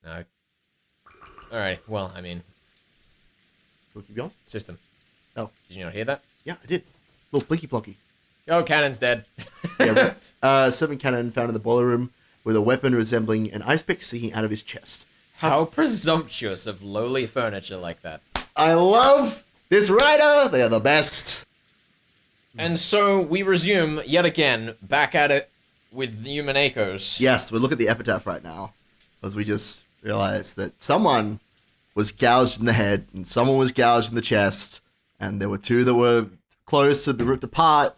No. Alright, well, I mean, We'll keep going. system. Oh. Did you not hear that? Yeah, I did. Little blinky plonky. Oh, Cannon's dead. Yeah, Servant Cannon found in the boiler room with a weapon resembling an ice pick sticking out of his chest. How presumptuous of lowly furniture like that. I love this writer. They are the best. And so we resume, yet again, back at it with the Uminekos. Yes, we look at the epitaph right now, as we just realized that someone was gouged in the head and someone was gouged in the chest, and there were two that were close to be ripped apart.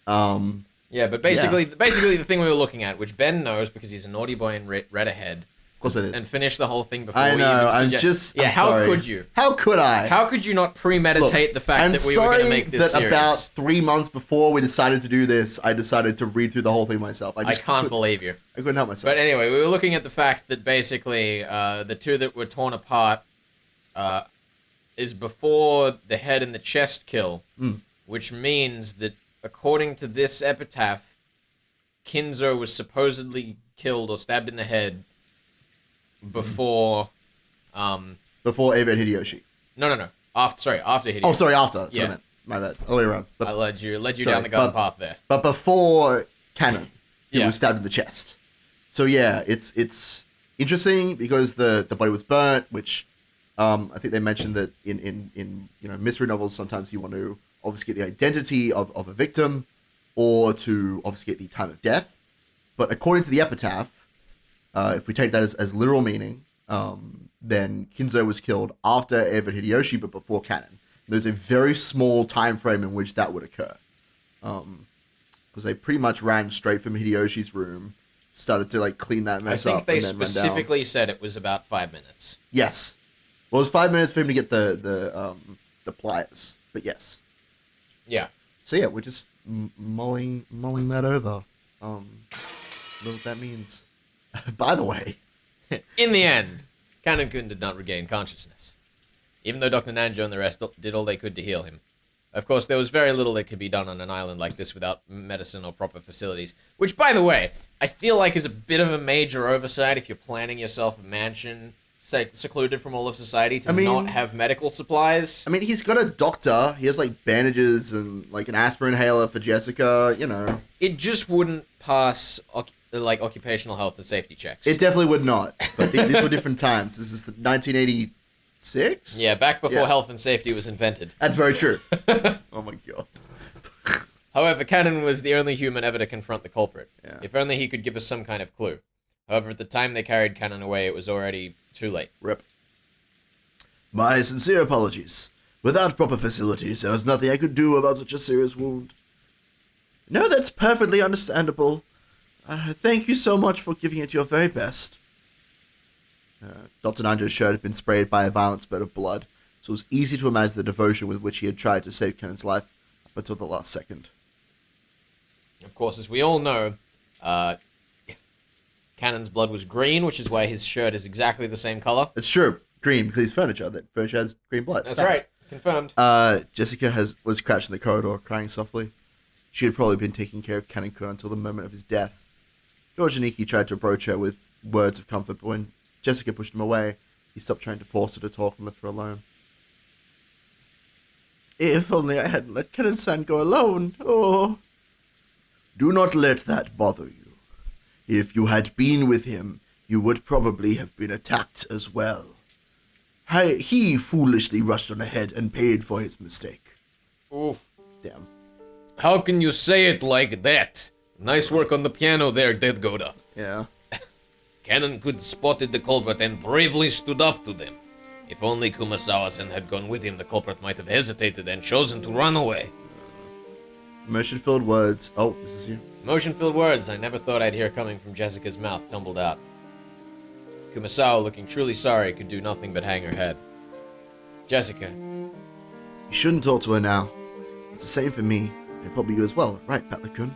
Yeah, but basically the thing we were looking at, which Ben knows because he's a naughty boy and read ahead. Of course I did. And finished the whole thing before I know, we even suggest... Yeah, how sorry. could you? How could I? How could you not premeditate the fact that we were going to make this series? I'm sorry that about 3 months before we decided to do this, I decided to read through the whole thing myself. I can't believe you. I couldn't help myself. But anyway, we were looking at the fact that basically the two that were torn apart is before the head and the chest kill, which means that according to this epitaph, Kinzo was supposedly killed or stabbed in the head before before Eva and Hideyoshi. No. After Hideyoshi. Oh, sorry, after. Yeah. Sorry, my bad. Earlier on. I led you down the garden path there. But before Canon, he Yeah. was stabbed in the chest. So yeah, it's interesting because the body was burnt, which I think they mentioned that in mystery novels sometimes you want to obviously get the identity of a victim or to obviously get the time of death. But according to the epitaph, if we take that as literal meaning, then Kinzo was killed after Eva and Hideyoshi, but before Canon. There's a very small time frame in which that would occur. Because they pretty much ran straight from Hideyoshi's room, started to clean that mess up. I think they specifically said it was about 5 minutes. Yes. Well, it was 5 minutes for him to get the pliers, but yes. Yeah. So yeah, we're just mulling that over. Know what that means. By the way, in the end, Kanone-kun did not regain consciousness, even though Dr. Nanjo and the rest did all they could to heal him. Of course, there was very little that could be done on an island like this without medicine or proper facilities, which, by the way, I feel like is a bit of a major oversight if you're planning yourself a mansion secluded from all of society to not have medical supplies. I mean, he's got a doctor. He has, bandages and, an aspirin inhaler for Jessica, It just wouldn't pass, occupational health and safety checks. It definitely would not. But these were different times. This is the 1986? Yeah, back before health and safety was invented. That's very true. Oh my god. However, Kanone was the only human ever to confront the culprit. Yeah. If only he could give us some kind of clue. However, at the time they carried Kanone away, it was already too late. Rip. My sincere apologies. Without proper facilities, there was nothing I could do about such a serious wound. No, that's perfectly understandable. Thank you so much for giving it your very best. Dr. Nanjo's shirt had been sprayed by a violent spurt of blood, so it was easy to imagine the devotion with which he had tried to save Canone's life up until the last second. Of course, as we all know, Canone's blood was green, which is why his shirt is exactly the same color. It's true. Green, because he's furniture. That furniture has green blood. That's right. Confirmed. Jessica was crouched in the corridor, crying softly. She had probably been taking care of Kanone-kun until the moment of his death. George Aniki tried to approach her with words of comfort, but when Jessica pushed him away, he stopped trying to force her to talk and left her alone. If only I hadn't let Kanone-san go alone. Oh. Do not let that bother you. If you had been with him, you would probably have been attacked as well. He foolishly rushed on ahead and paid for his mistake. Oof. Damn. How can you say it like that? Nice work on the piano there, Dead Goda. Yeah. Kanone-kun spotted the culprit and bravely stood up to them. If only Kumasawa-san had gone with him, the culprit might have hesitated and chosen to run away. Emotion-filled words. Oh, this is you. Emotion-filled words I never thought I'd hear coming from Jessica's mouth tumbled out. Kumasawa, looking truly sorry, could do nothing but hang her head. Jessica. You shouldn't talk to her now. It's the same for me, and probably you as well, right, Patla-kun?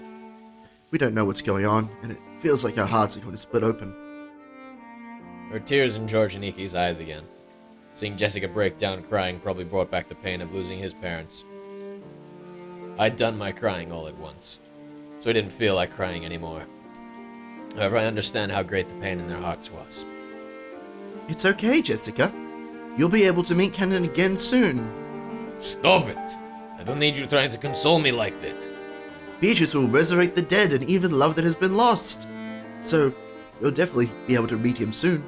We don't know what's going on, and it feels like our hearts are going to split open. There were tears in George Aniki's eyes again. Seeing Jessica break down crying probably brought back the pain of losing his parents. I'd done my crying all at once, so I didn't feel like crying anymore. However, I understand how great the pain in their hearts was. It's okay, Jessica. You'll be able to meet Kanone again soon. Stop it! I don't need you trying to console me like that. Beatrice will resurrect the dead and even love that has been lost. So, you'll definitely be able to meet him soon.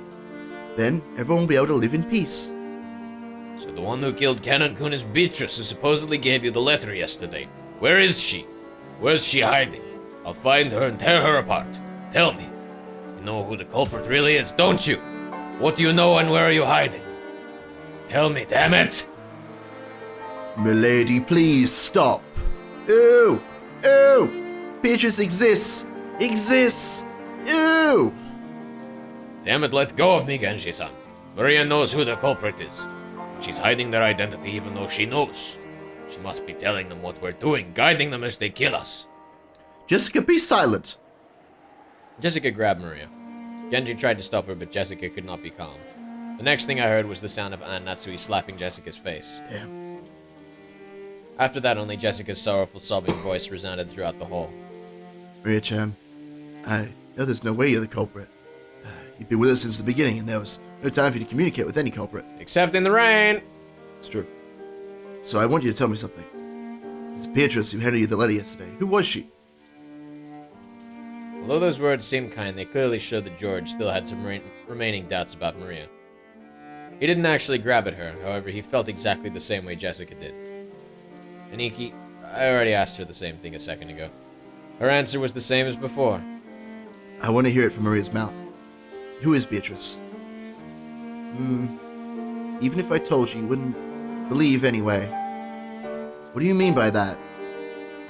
Then, everyone will be able to live in peace. So the one who killed Kanone-kun is Beatrice, who supposedly gave you the letter yesterday. Where is she? Where's she hiding? I'll find her and tear her apart. Tell me. You know who the culprit really is, don't you? What do you know and where are you hiding? Tell me, damn it! Milady, please stop. Ew! Ew! Beatrice exists! Exists! Ew! Damn it, let go of me, Genji-san. Maria knows who the culprit is. She's hiding their identity even though she knows. She must be telling them what we're doing, guiding them as they kill us. Jessica, be silent! Jessica grabbed Maria. Genji tried to stop her, but Jessica could not be calmed. The next thing I heard was the sound of Natsui slapping Jessica's face. Yeah. After that, only Jessica's sorrowful sobbing voice resounded throughout the hall. Maria-chan, I know there's no way you're the culprit. You've been with us since the beginning, and there was no time for you to communicate with any culprit. Except in the rain! It's true. So I want you to tell me something. It's Beatrice who handed you the letter yesterday. Who was she? Although those words seemed kind, they clearly showed that George still had some remaining doubts about Maria. He didn't actually grab at her, however, he felt exactly the same way Jessica did. Aniki, I already asked her the same thing a second ago. Her answer was the same as before. I want to hear it from Maria's mouth. Who is Beatrice? Even if I told you wouldn't believe anyway. What do you mean by that?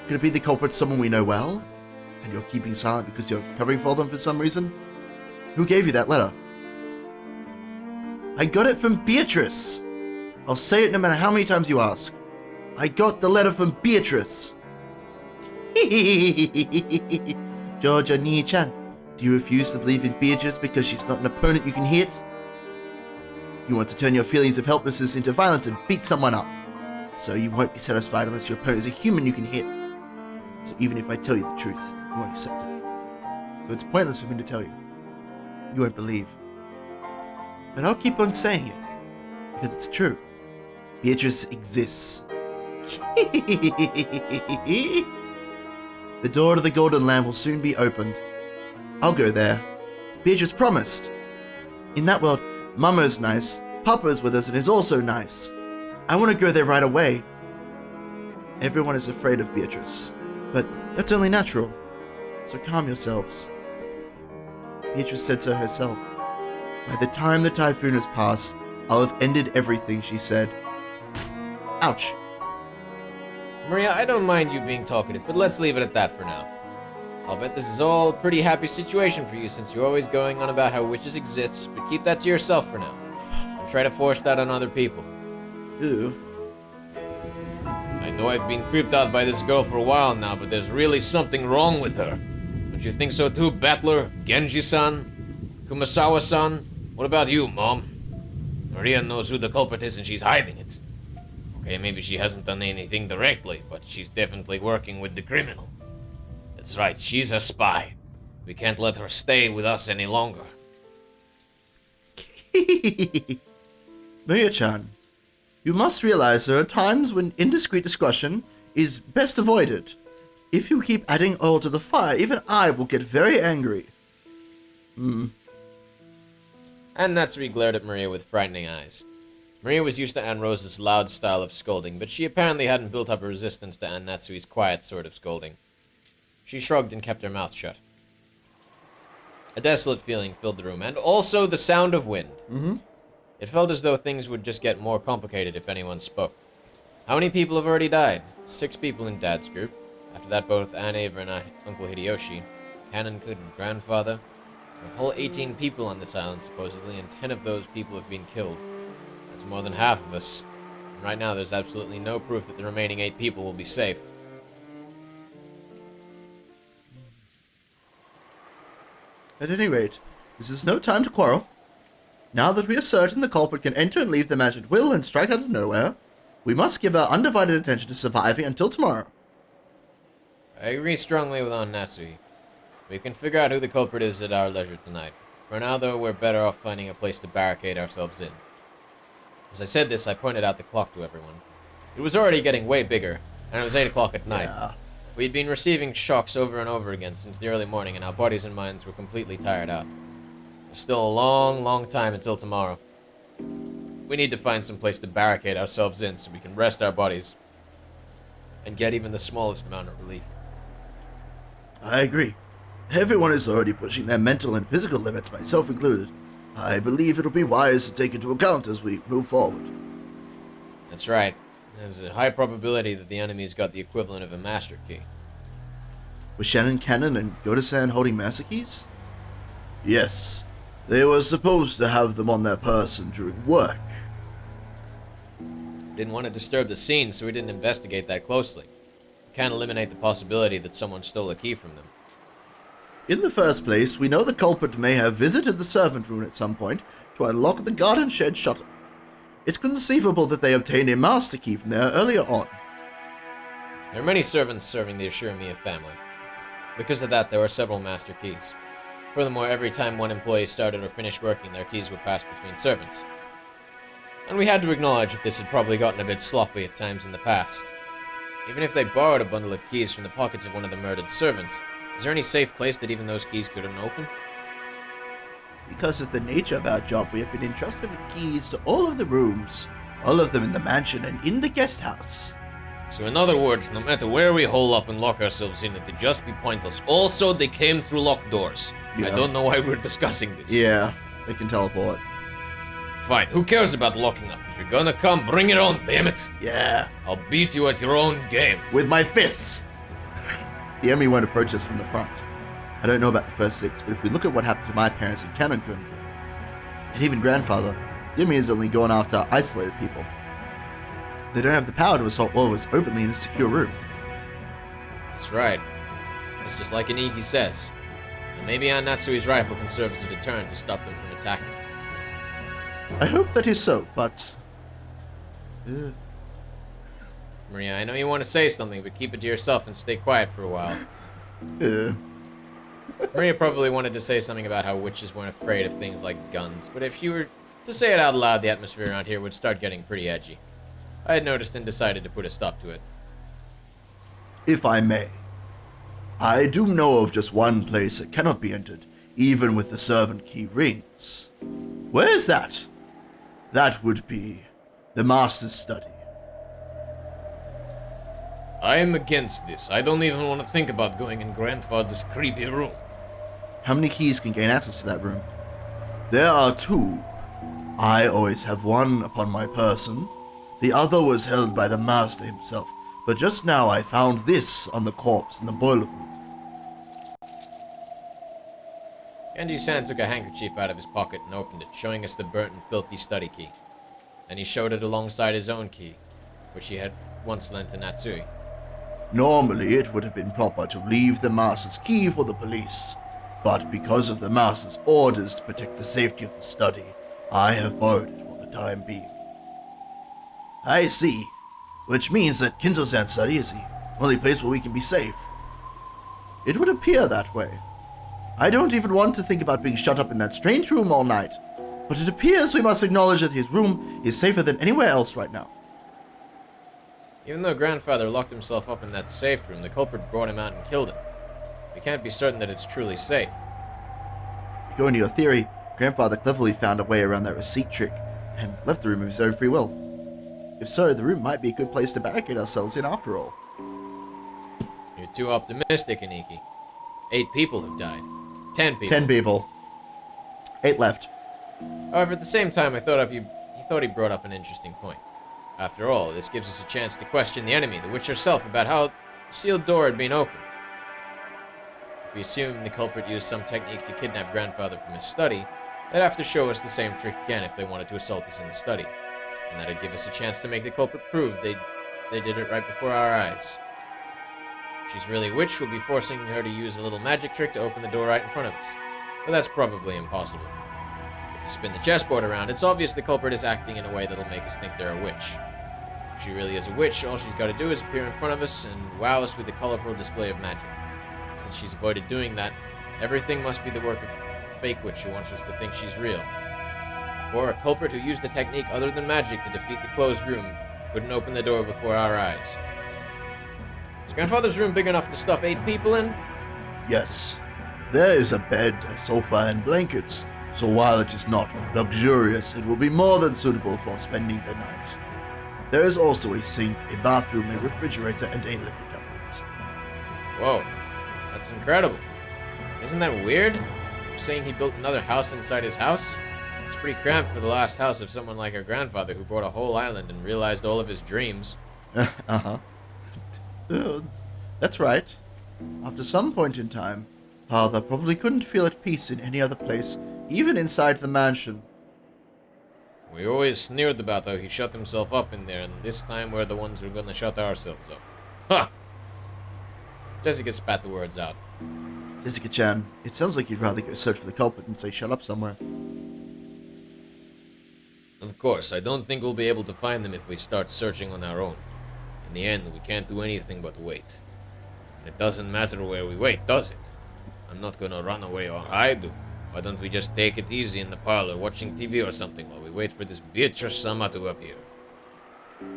Could it be the culprit someone we know well? And you're keeping silent because you're covering for them for some reason? Who gave you that letter? I got it from Beatrice! I'll say it no matter how many times you ask. I got the letter from Beatrice! George Oni-chan, do you refuse to believe in Beatrice because she's not an opponent you can hit? You want to turn your feelings of helplessness into violence and beat someone up. So you won't be satisfied unless your opponent is a human you can hit. So even if I tell you the truth, you won't accept it. So it's pointless for me to tell you. You won't believe. But I'll keep on saying it, because it's true. Beatrice exists. The door to the Golden Land will soon be opened. I'll go there. Beatrice promised. In that world, Mama's nice, Papa's with us and is also nice. I want to go there right away. Everyone is afraid of Beatrice, but that's only natural. So calm yourselves. Beatrice said so herself. By the time the typhoon has passed, I'll have ended everything, she said. Ouch. Maria, I don't mind you being talkative, but let's leave it at that for now. I'll bet this is all a pretty happy situation for you since you're always going on about how witches exist, but keep that to yourself for now. Don't try to force that on other people. Ew. I know I've been creeped out by this girl for a while now, but there's really something wrong with her. Don't you think so too, Battler, Genji-san, Kumasawa-san? What about you, Mom? Maria knows who the culprit is and she's hiding it. Okay, maybe she hasn't done anything directly, but she's definitely working with the criminal. That's right, she's a spy. We can't let her stay with us any longer. Maria-chan, you must realize there are times when indiscreet discussion is best avoided. If you keep adding oil to the fire, even I will get very angry. And Natsuri glared at Maria with frightening eyes. Maria was used to Anne Rose's loud style of scolding, but she apparently hadn't built up a resistance to Anne Natsui's quiet sort of scolding. She shrugged and kept her mouth shut. A desolate feeling filled the room, and also the sound of wind. It felt as though things would just get more complicated if anyone spoke. How many people have already died? 6 people in Dad's group. After that, both Aunt Ava and Uncle Hideyoshi, Kanone-kun and grandfather. A whole 18 people on this island, supposedly, and 10 of those people have been killed. That's more than half of us. And right now, there's absolutely no proof that the remaining 8 people will be safe. At any rate, this is no time to quarrel. Now that we are certain the culprit can enter and leave the mansion at will and strike out of nowhere, we must give our undivided attention to surviving until tomorrow. I agree strongly with Aunt Natsui. We can figure out who the culprit is at our leisure tonight. For now, though, we're better off finding a place to barricade ourselves in. As I said this, I pointed out the clock to everyone. It was already getting way bigger, and it was 8 o'clock at night. Yeah. We'd been receiving shocks over and over again since the early morning, and our bodies and minds were completely tired out. There's still a long, long time until tomorrow. We need to find some place to barricade ourselves in so we can rest our bodies and get even the smallest amount of relief. I agree. Everyone is already pushing their mental and physical limits, myself included. I believe it'll be wise to take into account as we move forward. That's right. There's a high probability that the enemy's got the equivalent of a master key. Was Shannon, Kanone, and Godasan holding master keys? Yes. They were supposed to have them on their person during work. Didn't want to disturb the scene, so we didn't investigate that closely. We can't eliminate the possibility that someone stole a key from them. In the first place, we know the culprit may have visited the servant room at some point to unlock the garden shed shutter. It's conceivable that they obtained a master key from there earlier on. There are many servants serving the Ashuramiya family. Because of that, there were several master keys. Furthermore, every time one employee started or finished working, their keys were passed between servants. And we had to acknowledge that this had probably gotten a bit sloppy at times in the past. Even if they borrowed a bundle of keys from the pockets of one of the murdered servants, is there any safe place that even those keys couldn't open? Because of the nature of our job, we have been entrusted with keys to all of the rooms, all of them in the mansion and in the guest house. So in other words, no matter where we hole up and lock ourselves in, it'd just be pointless. Also, they came through locked doors. Yeah. I don't know why we're discussing this. Yeah, they can teleport. Fine, who cares about locking up? If you're gonna come, bring it on, damn it! Yeah, I'll beat you at your own game. with my fists! The enemy won't approach us from the front. I don't know about the first 6, but if we look at what happened to my parents and Kanone, and even grandfather, the enemy is only going after isolated people. They don't have the power to assault all of us openly in a secure room. That's right. It's just like Iniki says. And maybe Anatsui's rifle can serve as a deterrent to stop them from attacking. I hope that is so, but... Maria, I know you want to say something, but keep it to yourself and stay quiet for a while. Maria probably wanted to say something about how witches weren't afraid of things like guns, but if she were to say it out loud, the atmosphere around here would start getting pretty edgy. I had noticed and decided to put a stop to it. If I may, I do know of just one place that cannot be entered, even with the servant key rings. Where is that? That would be the master's study. I am against this. I don't even want to think about going in grandfather's creepy room. How many keys can gain access to that room? There are 2. I always have one upon my person. The other was held by the master himself, but just now I found this on the corpse in the boiler room. Genji-san took a handkerchief out of his pocket and opened it, showing us the burnt and filthy study key. Then he showed it alongside his own key, which he had once lent to Natsui. Normally, it would have been proper to leave the master's key for the police, but because of the master's orders to protect the safety of the study, I have borrowed it for the time being. I see, which means that Kinzo-san's study is the only place where we can be safe. It would appear that way. I don't even want to think about being shut up in that strange room all night, but it appears we must acknowledge that his room is safer than anywhere else right now. Even though grandfather locked himself up in that safe room, the culprit brought him out and killed him. We can't be certain that it's truly safe. According to your theory, grandfather cleverly found a way around that receipt trick and left the room of his own free will. If so, the room might be a good place to barricade ourselves in after all. You're too optimistic, Iniki. 8 people have died. 10 people. 10 people. 8 left. However, at the same time, I thought he brought up an interesting point. After all, this gives us a chance to question the enemy, the witch herself, about how the sealed door had been opened. If we assume the culprit used some technique to kidnap grandfather from his study, they'd have to show us the same trick again if they wanted to assault us in the study. And that'd give us a chance to make the culprit prove they did it right before our eyes. If she's really a witch, we'll be forcing her to use a little magic trick to open the door right in front of us. But that's probably impossible. If you spin the chessboard around, it's obvious the culprit is acting in a way that'll make us think they're a witch. If she really is a witch, all she's got to do is appear in front of us and wow us with a colorful display of magic. Since she's avoided doing that, everything must be the work of fake witch who wants us to think she's real. Or a culprit who used a technique other than magic to defeat the closed room couldn't open the door before our eyes. Is grandfather's room big enough to stuff 8 people in? Yes. There is a bed, a sofa, and blankets, so while it is not luxurious, it will be more than suitable for spending the night. There is also a sink, a bathroom, a refrigerator, and a liquor cabinet. Whoa, that's incredible. Isn't that weird? You're saying he built another house inside his house? It's pretty cramped for the last house of someone like our grandfather who bought a whole island and realized all of his dreams. Uh-huh. That's right. After some point in time, Father probably couldn't feel at peace in any other place, even inside the mansion. We always sneered about how he shut himself up in there, and this time we're the ones who are gonna shut ourselves up. Ha! Jessica spat the words out. Jessica-chan, it sounds like you'd rather go search for the culprit than say shut up somewhere. Of course, I don't think we'll be able to find them if we start searching on our own. In the end, we can't do anything but wait. It doesn't matter where we wait, does it? I'm not gonna run away or hide. Why don't we just take it easy in the parlor, watching TV or something, while we wait for this Beatrice-sama to appear?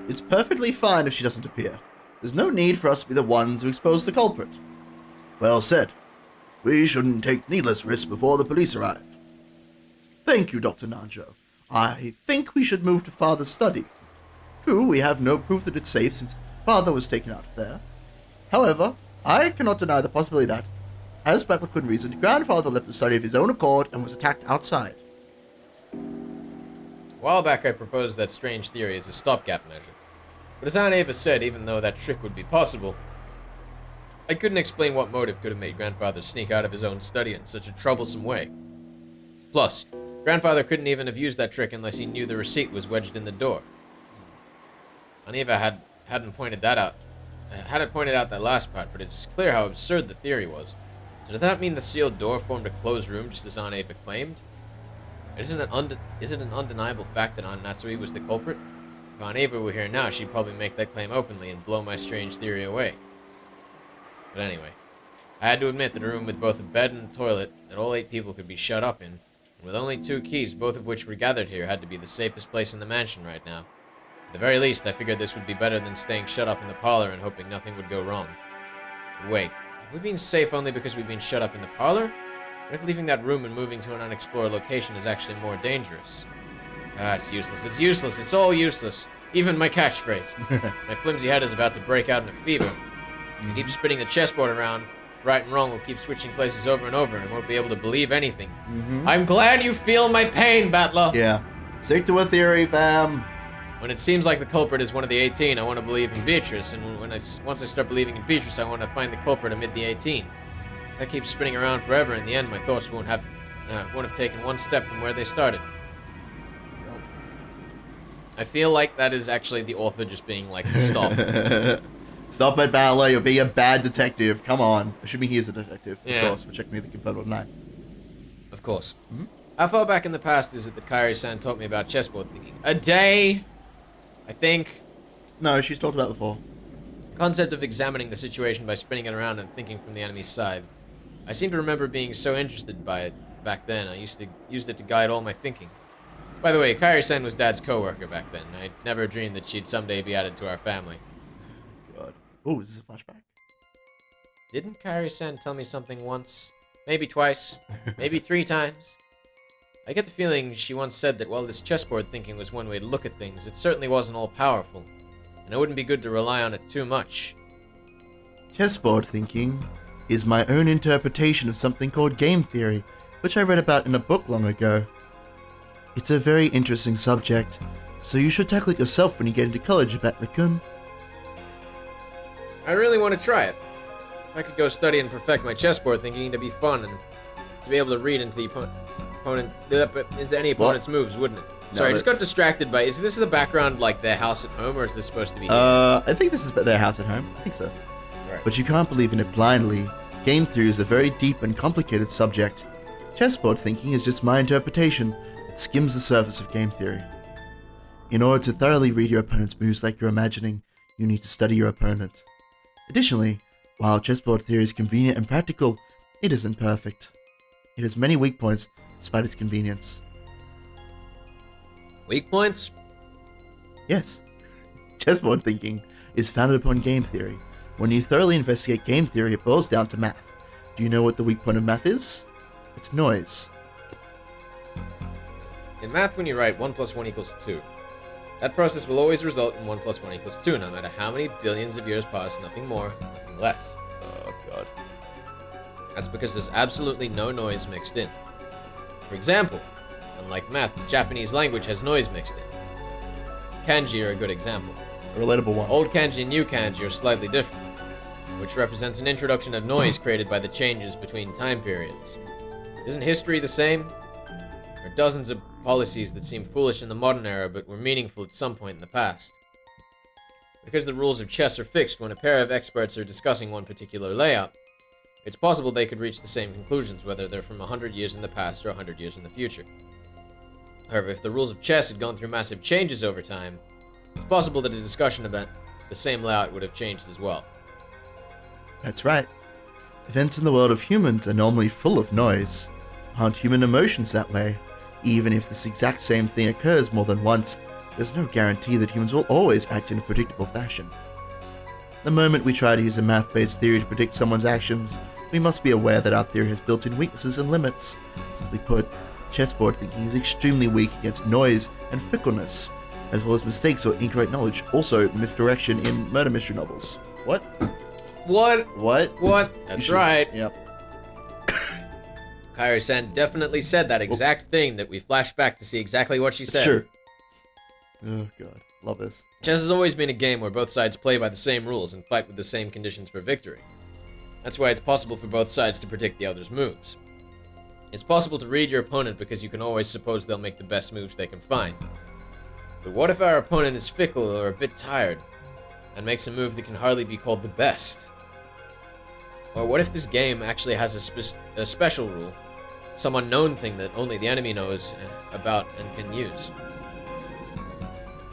It's perfectly fine if she doesn't appear. There's no need for us to be the ones who expose the culprit. Well said. We shouldn't take needless risks before the police arrive. Thank you, Dr. Nanjo. I think we should move to Father's study. True, we have no proof that it's safe since Father was taken out of there. However, I cannot deny the possibility that, as Battle-Kun reasoned, Grandfather left the study of his own accord and was attacked outside. A while back I proposed that strange theory as a stopgap measure. But as Aunt Ava said, even though that trick would be possible, I couldn't explain what motive could have made Grandfather sneak out of his own study in such a troublesome way. Plus, Grandfather couldn't even have used that trick unless he knew the receipt was wedged in the door. Aunt Ava hadn't pointed out that last part, but it's clear how absurd the theory was. So does that mean the sealed door formed a closed room just as Aunt Ava claimed? Is it an undeniable fact that Aunt Natsui was the culprit? If Aunt Ava were here now, she'd probably make that claim openly and blow my strange theory away. But anyway, I had to admit that a room with both a bed and a toilet that all 8 people could be shut up in, and with only 2 keys, both of which were gathered here, had to be the safest place in the mansion right now. At the very least, I figured this would be better than staying shut up in the parlor and hoping nothing would go wrong. But wait, have we been safe only because we've been shut up in the parlor? What if leaving that room and moving to an unexplored location is actually more dangerous? Ah, it's useless. It's useless. It's all useless. Even my catchphrase. My flimsy head is about to break out in a fever. If you keep spinning the chessboard around, right and wrong will keep switching places over and over and I won't be able to believe anything. I'm glad you feel my pain, Battler. Yeah. Stick to a theory, fam. When it seems like the culprit is one of the 18, I want to believe in Beatrice, and once I start believing in Beatrice, I want to find the culprit amid the 18. If that keeps spinning around forever, in the end, my thoughts won't have taken one step from where they started. I feel like that is actually the author just being like, stop. Stop it, Battler. You're being a bad detective. Come on. Assuming he is a detective, Yeah. of course. We're checking the confirmed or not. Of course. How far back in the past is it that Kairi-san taught me about chessboard thinking? A day, I think. No, she's talked about it before. Concept of examining the situation by spinning it around and thinking from the enemy's side. I seem to remember being so interested by it back then. I used it to guide all my thinking. By the way, Kairi-san was Dad's co-worker back then. I never dreamed that she'd someday be added to our family. God. Oh, is this a flashback? Didn't Kairi-san tell me something once? Maybe twice. Maybe 3 times. I get the feeling she once said that while this chessboard thinking was one way to look at things, it certainly wasn't all powerful, and it wouldn't be good to rely on it too much. Chessboard thinking is my own interpretation of something called game theory, which I read about in a book long ago. It's a very interesting subject, so you should tackle it yourself when you get into college, Batley-kun. I really want to try it. If I could go study and perfect my chessboard thinking, it'd be fun, and to be able to read into any opponent's moves, wouldn't it? Sorry, I just got distracted by... Is this the background, like, their house at home, or is this supposed to be here? I think this is their house at home. I think so. Right. But you can't believe in it blindly. Game theory is a very deep and complicated subject. Chessboard thinking is just my interpretation. It skims the surface of game theory. In order to thoroughly read your opponent's moves like you're imagining, you need to study your opponent. Additionally, while chessboard theory is convenient and practical, it isn't perfect. It has many weak points despite its convenience. Weak points? Yes. Chessboard thinking is founded upon game theory. When you thoroughly investigate game theory, it boils down to math. Do you know what the weak point of math is? It's noise. In math, when you write 1 plus 1 equals 2, that process will always result in 1 plus 1 equals 2, no matter how many billions of years pass, nothing more, nothing less. Oh, God. That's because there's absolutely no noise mixed in. For example, unlike math, the Japanese language has noise mixed in. Kanji are a good example. A relatable one. Old kanji and new kanji are slightly different, which represents an introduction of noise created by the changes between time periods. Isn't history the same? There are dozens of policies that seem foolish in the modern era but were meaningful at some point in the past. Because the rules of chess are fixed when a pair of experts are discussing one particular layout, it's possible they could reach the same conclusions whether they're from 100 years in the past or 100 years in the future. However, if the rules of chess had gone through massive changes over time, it's possible that a discussion about the same layout would have changed as well. That's right. Events in the world of humans are normally full of noise. Aren't human emotions that way? Even if this exact same thing occurs more than once, there's no guarantee that humans will always act in a predictable fashion. The moment we try to use a math-based theory to predict someone's actions, we must be aware that our theory has built-in weaknesses and limits. Simply put, chessboard thinking is extremely weak against noise and fickleness, as well as mistakes or incorrect knowledge, also misdirection in murder mystery novels. What? What? What? That's right. Yep. Kairi-san definitely said that exact thing that we flashed back to see exactly what she said. Sure. Oh, God. Love this. Chess has always been a game where both sides play by the same rules and fight with the same conditions for victory. That's why it's possible for both sides to predict the other's moves. It's possible to read your opponent because you can always suppose they'll make the best moves they can find. But what if our opponent is fickle or a bit tired, and makes a move that can hardly be called the best? Or what if this game actually has a special rule, some unknown thing that only the enemy knows about and can use?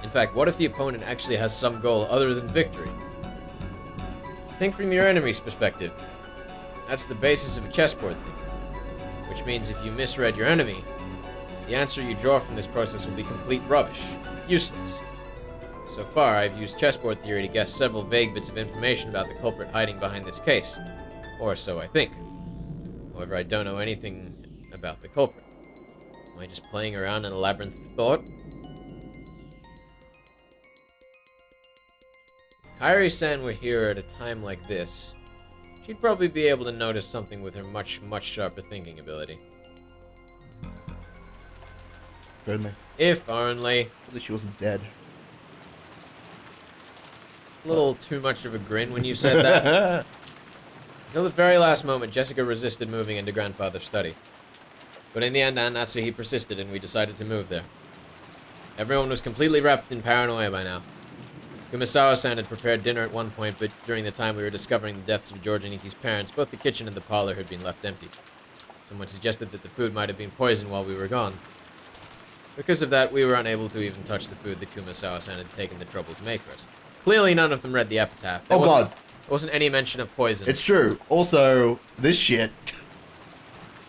In fact, what if the opponent actually has some goal other than victory? Think from your enemy's perspective. That's the basis of a chessboard thinking, which means if you misread your enemy, the answer you draw from this process will be complete rubbish, useless. So far, I've used chessboard theory to guess several vague bits of information about the culprit hiding behind this case. Or so I think. However, I don't know anything about the culprit. Am I just playing around in a labyrinth of thought? If Kairi-san were here at a time like this, she'd probably be able to notice something with her much, much sharper thinking ability. Certainly. If only. At least she wasn't dead. A little too much of a grin when you said that. Until the very last moment, Jessica resisted moving into Grandfather's study. But in the end, Aunt Natsuhi persisted and we decided to move there. Everyone was completely wrapped in paranoia by now. Kumasawa-san had prepared dinner at one point, but during the time we were discovering the deaths of George and Iki's parents, both the kitchen and the parlor had been left empty. Someone suggested that the food might have been poisoned while we were gone. Because of that, we were unable to even touch the food that Kumasawa-san had taken the trouble to make for us. Clearly none of them read the epitaph. There God. wasn't any mention of poison. It's true. Also, this shit.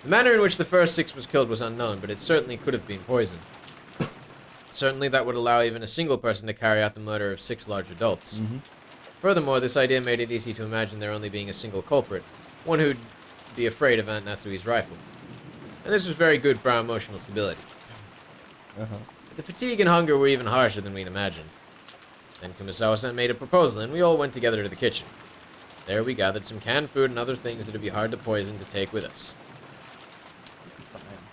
The manner in which the first 6 was killed was unknown, but it certainly could have been poison. Certainly that would allow even a single person to carry out the murder of 6 large adults. Mm-hmm. Furthermore, this idea made it easy to imagine there only being a single culprit, one who'd be afraid of Aunt Natsui's rifle. And this was very good for our emotional stability. Uh-huh. The fatigue and hunger were even harsher than we'd imagined. Then Kumasawa-san made a proposal, and we all went together to the kitchen. There we gathered some canned food and other things that would be hard to poison to take with us.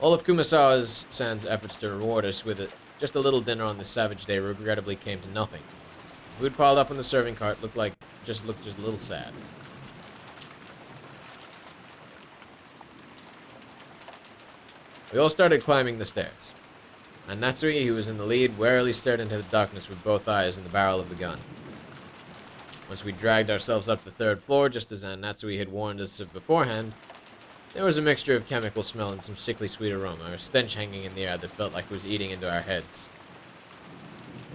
All of Kumasawa-san's efforts to reward us with just a little dinner on this savage day regrettably came to nothing. The food piled up on the serving cart looked just a little sad. We all started climbing the stairs. And Natsui, who was in the lead, warily stared into the darkness with both eyes and the barrel of the gun. Once we dragged ourselves up the 3rd floor, just as Natsui had warned us of beforehand, there was a mixture of chemical smell and some sickly sweet aroma, a stench hanging in the air that felt like it was eating into our heads.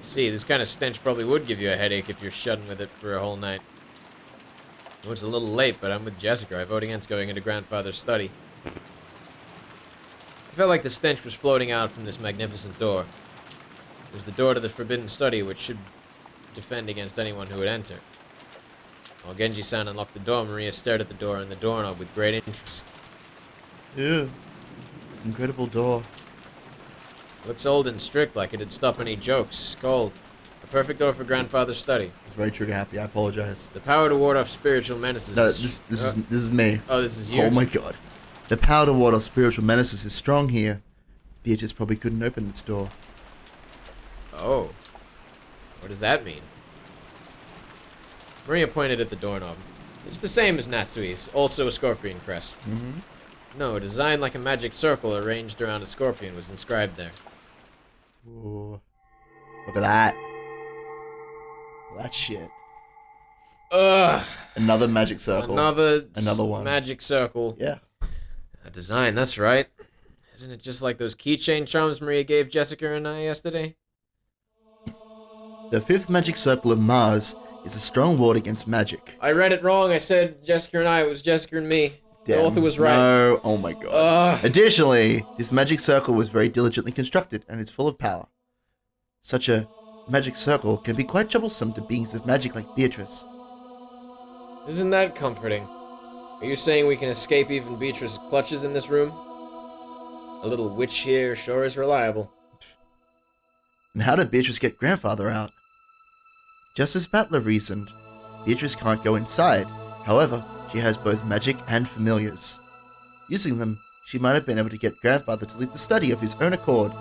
See, this kind of stench probably would give you a headache if you're shutting with it for a whole night. Oh, it's a little late, but I'm with Jessica. I vote against going into Grandfather's study. I felt like the stench was floating out from this magnificent door. It was the door to the forbidden study, which should defend against anyone who would enter. While Genji-san unlocked the door, Maria stared at the door and the doorknob with great interest. Yeah. Incredible door. It looks old and strict, like it'd stop any jokes. Cold. A perfect door for grandfather's study. It's very trigger happy. I apologize. The power to ward off spiritual menaces. No, this is me. Oh, this is you. Oh my god. The power to ward off spiritual menaces is strong here. Beatrice probably couldn't open this door. Oh. What does that mean? Maria pointed at the doorknob. It's the same as Natsui's, also a scorpion crest. Mm-hmm. No, a design like a magic circle arranged around a scorpion was inscribed there. Ooh. Look at that. That shit. Ugh. Another magic circle. Another one. Magic circle. Yeah. A design, that's right. Isn't it just like those keychain charms Maria gave Jessica and I yesterday? The fifth magic circle of Mars is a strong ward against magic. I read it wrong. I said Jessica and I. It was Jessica and me. Damn. The author was right. No. Oh my god. Additionally, this magic circle was very diligently constructed and is full of power. Such a magic circle can be quite troublesome to beings of magic like Beatrice. Isn't that comforting? Are you saying we can escape even Beatrice's clutches in this room? A little witch here sure is reliable. And how did Beatrice get grandfather out? Just as Battler reasoned, Beatrice can't go inside. However, she has both magic and familiars. Using them, she might have been able to get grandfather to leave the study of his own accord.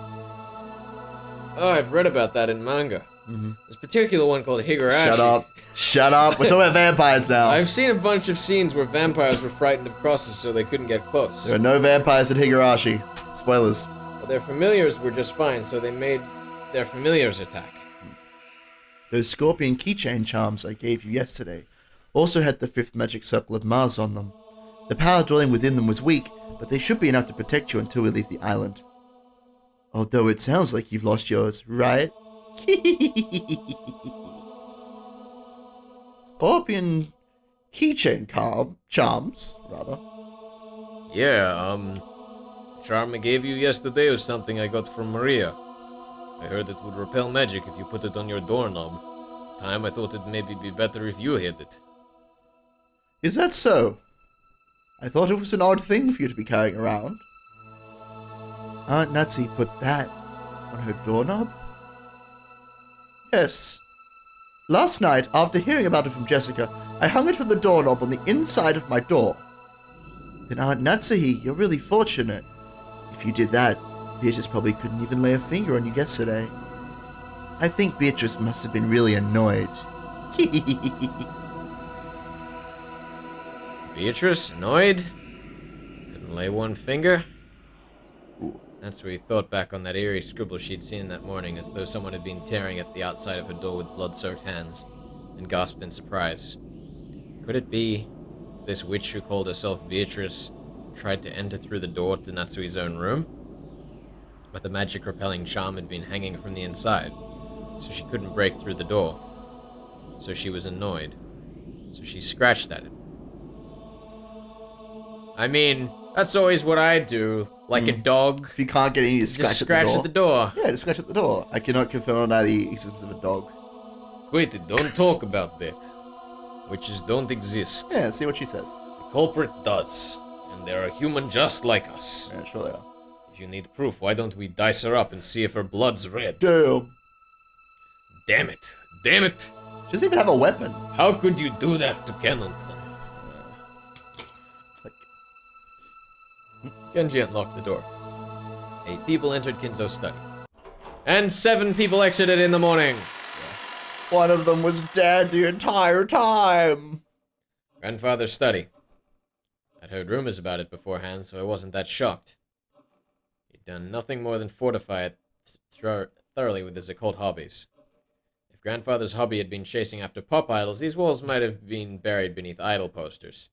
Oh, I've read about that in manga. Mm-hmm. There's a particular one called Higurashi. Shut up. Shut up. We're talking about vampires now. I've seen a bunch of scenes where vampires were frightened of crosses so they couldn't get close. There are no vampires in Higurashi. Spoilers. But their familiars were just fine, so they made their familiars attack. Those scorpion keychain charms I gave you yesterday also had the fifth magic circle of Mars on them. The power dwelling within them was weak, but they should be enough to protect you until we leave the island. Although it sounds like you've lost yours, right? Scorpion keychain charms, rather. Yeah, charm I gave you yesterday was something I got from Maria. I heard it would repel magic if you put it on your doorknob. Time I thought it'd maybe be better if you hid it. Is that so? I thought it was an odd thing for you to be carrying around. Aunt Natsu put that on her doorknob? Yes. Last night, after hearing about it from Jessica, I hung it from the doorknob on the inside of my door. Then Aunt Natsuhi, you're really fortunate. If you did that, Beatrice probably couldn't even lay a finger on you yesterday. I think Beatrice must have been really annoyed. Beatrice? Annoyed? Couldn't lay one finger? Ooh. That's where he thought back on that eerie scribble she'd seen that morning, as though someone had been tearing at the outside of her door with blood-soaked hands, and gasped in surprise. Could it be this witch who called herself Beatrice tried to enter through the door to Natsui's own room? But the magic-repelling charm had been hanging from the inside, so she couldn't break through the door. So she was annoyed. So she scratched at it. I mean, that's always what I do. Like a dog. If you can't get in, you Just scratch at the door. Yeah, just scratch at the door. I cannot confirm or deny the existence of a dog. Quit it, don't talk about that. Witches don't exist. Yeah, see what she says. The culprit does. And they're a human just like us. Yeah, sure they are. If you need proof, why don't we dice her up and see if her blood's red? Damn. Damn it. Damn it. She doesn't even have a weapon. How could you do that to Kanone? Genji unlocked the door. 8 people entered Kinzo's study. And 7 people exited in the morning. One of them was dead the entire time. Grandfather's study. I'd heard rumors about it beforehand, so I wasn't that shocked. He'd done nothing more than fortify it thoroughly with his occult hobbies. If Grandfather's hobby had been chasing after pop idols, these walls might have been buried beneath idol posters.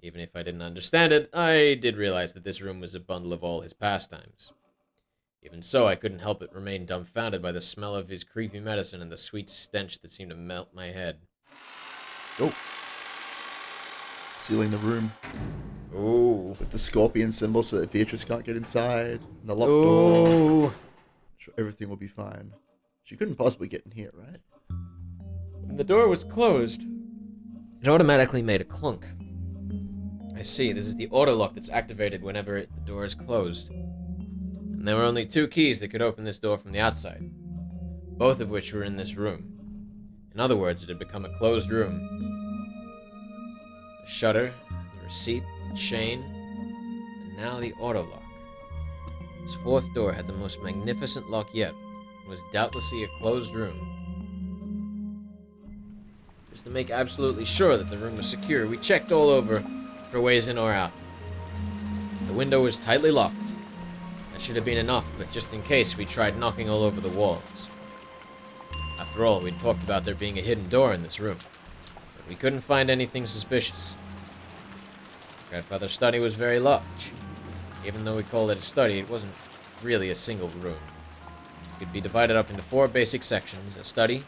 Even if I didn't understand it, I did realize that this room was a bundle of all his pastimes. Even so, I couldn't help but remain dumbfounded by the smell of his creepy medicine and the sweet stench that seemed to melt my head. Oh. Sealing the room. Ooh. with the scorpion symbol so that Beatrice can't get inside. And the locked door. Ooh. Sure, everything will be fine. She couldn't possibly get in here, right? When the door was closed, it automatically made a clunk. I see, this is the auto lock that's activated whenever the door is closed. And there were only 2 keys that could open this door from the outside, both of which were in this room. In other words, it had become a closed room. The shutter, the receipt, the chain, and now the auto lock. This 4th door had the most magnificent lock yet, and was doubtlessly a closed room. Just to make absolutely sure that the room was secure, we checked all over for ways in or out. The window was tightly locked. That should have been enough, but just in case, we tried knocking all over the walls. After all, we'd talked about there being a hidden door in this room, but we couldn't find anything suspicious. Grandfather's study was very large. Even though we called it a study, it wasn't really a single room. It could be divided up into 4 basic sections: a study,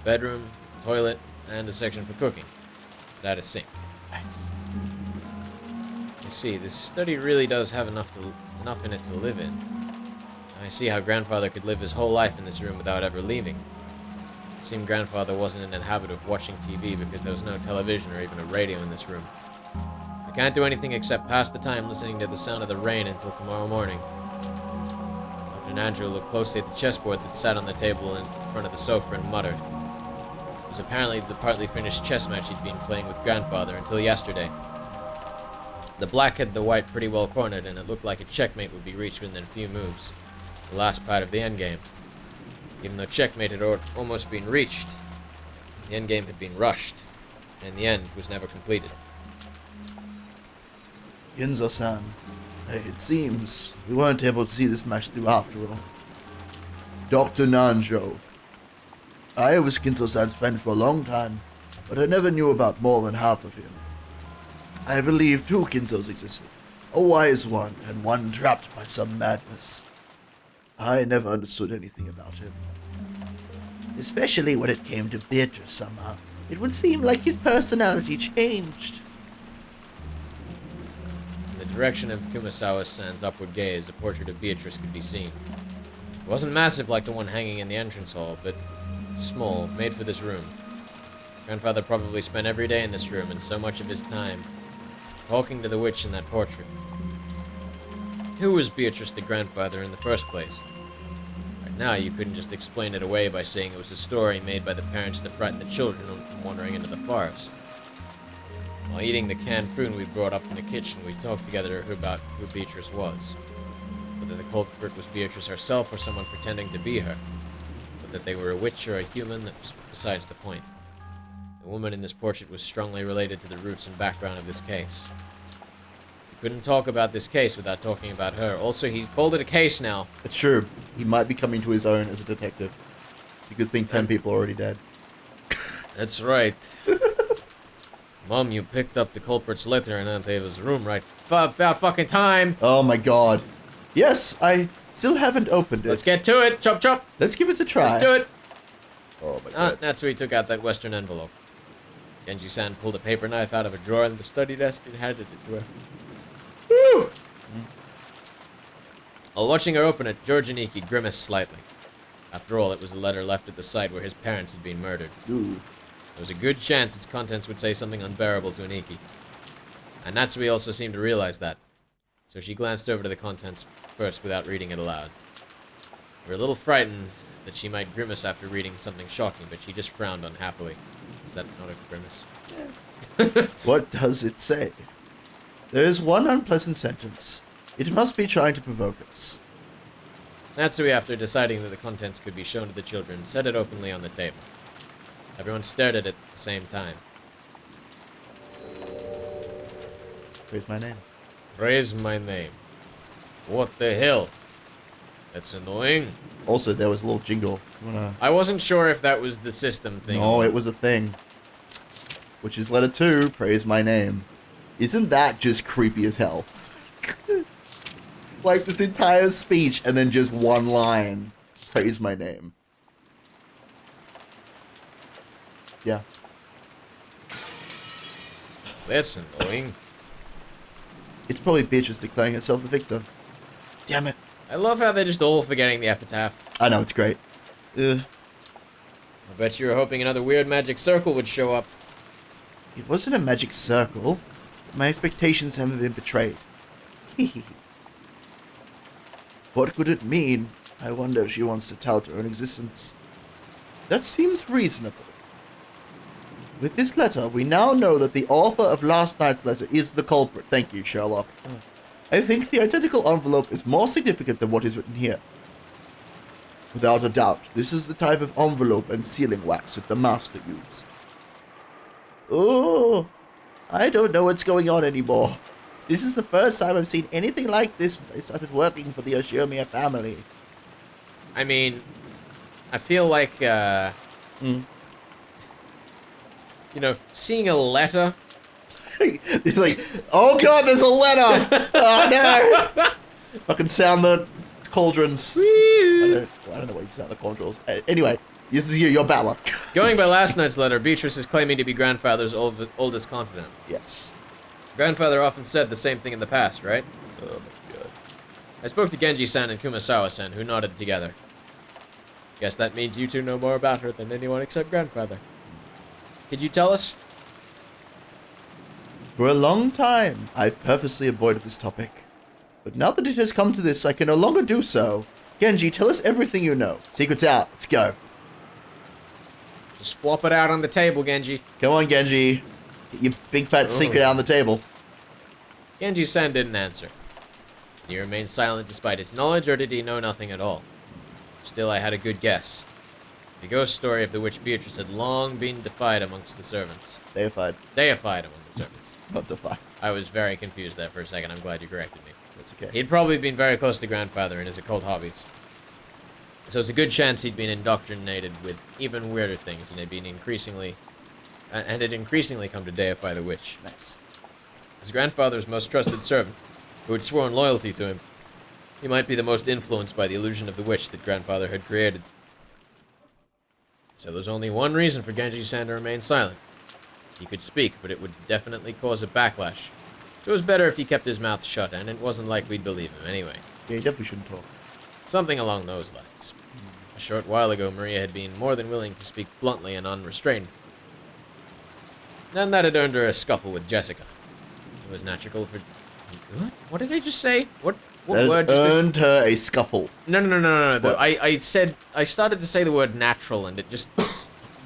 bedroom, toilet, and a section for cooking. It had a sink. Nice. You see, this study really does have enough in it to live in. I see how Grandfather could live his whole life in this room without ever leaving. It seemed Grandfather wasn't in the habit of watching TV because there was no television or even a radio in this room. We can't do anything except pass the time listening to the sound of the rain until tomorrow morning. Dr. Nandro looked closely at the chessboard that sat on the table in front of the sofa and muttered. It was apparently the partly finished chess match he'd been playing with Grandfather until yesterday. The black had the white pretty well cornered, and it looked like a checkmate would be reached within a few moves. The last part of the endgame. Even though checkmate had almost been reached, the endgame had been rushed, and in the end was never completed. Kinzo-san, it seems we weren't able to see this match through after all. Dr. Nanjo. I was Kinzo-san's friend for a long time, but I never knew about more than half of him. I believe 2 Kinzos existed, a wise one and one trapped by some madness. I never understood anything about him. Especially when it came to Beatrice somehow. It would seem like his personality changed. In the direction of Kumasawa-san's upward gaze, a portrait of Beatrice could be seen. It wasn't massive like the one hanging in the entrance hall, but small, made for this room. Grandfather probably spent every day in this room and so much of his time talking to the witch in that portrait. Who was Beatrice to Grandfather in the first place? Right now, you couldn't just explain it away by saying it was a story made by the parents to frighten the children from wandering into the forest. While eating the canned food we brought up from the kitchen, we talked together about who Beatrice was. Whether the culprit was Beatrice herself or someone pretending to be her. Whether they were a witch or a human, that was besides the point. The woman in this portrait was strongly related to the roots and background of this case. We couldn't talk about this case without talking about her. Also, he called it a case now. It's true. He might be coming to his own as a detective. It's a good thing 10 people are already dead. That's right. Mom, you picked up the culprit's letter in Aunt Ava's room, right? About fucking time! Oh my god. Yes, I still haven't opened it. Let's get to it! Chop chop! Let's give it a try. Let's do it! Oh my god. That's where he took out that western envelope. Genji-san pulled a paper knife out of a drawer in the study desk and handed it to her. Woo! While watching her open it, George Aniki grimaced slightly. After all, it was a letter left at the site where his parents had been murdered. Ugh. There was a good chance its contents would say something unbearable to Aniki. And Natsui also seemed to realize that. So she glanced over to the contents first without reading it aloud. We were a little frightened that she might grimace after reading something shocking, but she just frowned unhappily. Is that not a grimace? What does it say? There is one unpleasant sentence. It must be trying to provoke us. Natsui, after deciding that the contents could be shown to the children, set it openly on the table. Everyone stared at it at the same time. Praise my name. Praise my name. What the hell? That's annoying. Also, there was a little jingle. I wasn't sure if that was the system thing. No, it was a thing. Which is letter 2, praise my name. Isn't that just creepy as hell? Like this entire speech and then just one line. Praise my name. Yeah. That's annoying. It's probably Beatrice declaring herself the victor. Damn it. I love how they're just all forgetting the epitaph. I know, it's great. I bet you were hoping another weird magic circle would show up. It wasn't a magic circle. My expectations haven't been betrayed. What could it mean? I wonder if she wants to tout her own existence. That seems reasonable. With this letter, we now know that the author of last night's letter is the culprit. Thank you, Sherlock. I think the identical envelope is more significant than what is written here. Without a doubt, this is the type of envelope and sealing wax that the master used. Oh, I don't know what's going on anymore. This is the first time I've seen anything like this since I started working for the Oshiomiya family. I mean, I feel like, you know, seeing a letter. He's like, oh god, there's a letter! Oh no! Fucking sound the cauldrons. I don't know why you sound the cauldrons. Anyway, this is your battler. Going by last night's letter, Beatrice is claiming to be grandfather's oldest confidant. Yes. Grandfather often said the same thing in the past, right? Oh my god. I spoke to Genji-san and Kumasawa-san, who nodded together. Guess that means you two know more about her than anyone except grandfather. Could you tell us? For a long time, I've purposely avoided this topic. But now that it has come to this, I can no longer do so. Genji, tell us everything you know. Secrets out. Let's go. Just flop it out on the table, Genji. Come on, Genji. Get your big fat secret out on the table. Genji-san didn't answer. He remained silent despite his knowledge, or did he know nothing at all? Still, I had a good guess. The ghost story of the witch Beatrice had long been defied amongst the servants. Deified. Deified among the servants. Not defied. I was very confused there for a second. I'm glad you corrected me. That's okay. He'd probably been very close to grandfather in his occult hobbies. So it's a good chance he'd been indoctrinated with even weirder things, and had increasingly come to deify the witch. Nice. As grandfather's most trusted servant, who had sworn loyalty to him, he might be the most influenced by the illusion of the witch that grandfather had created. So there's only one reason for Genji-san to remain silent. He could speak, but it would definitely cause a backlash. So it was better if he kept his mouth shut, and it wasn't like we'd believe him anyway. Yeah, you definitely shouldn't talk. Something along those lines. A short while ago, Maria had been more than willing to speak bluntly and unrestrained. And that had earned her a scuffle with Jessica. It was natural for... What? What did I just say? What word just earned her a scuffle. No. I started to say the word natural, and it just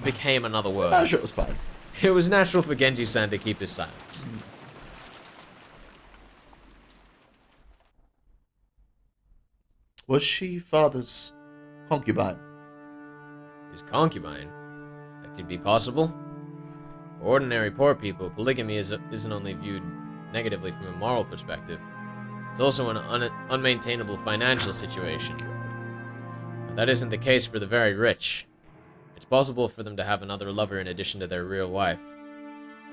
became another word. I'm sure it was fine. It was natural for Genji-san to keep his silence. Was she father's concubine? His concubine? That could be possible. For ordinary poor people, polygamy isn't only viewed negatively from a moral perspective. It's also an unmaintainable financial situation. But that isn't the case for the very rich. It's possible for them to have another lover in addition to their real wife.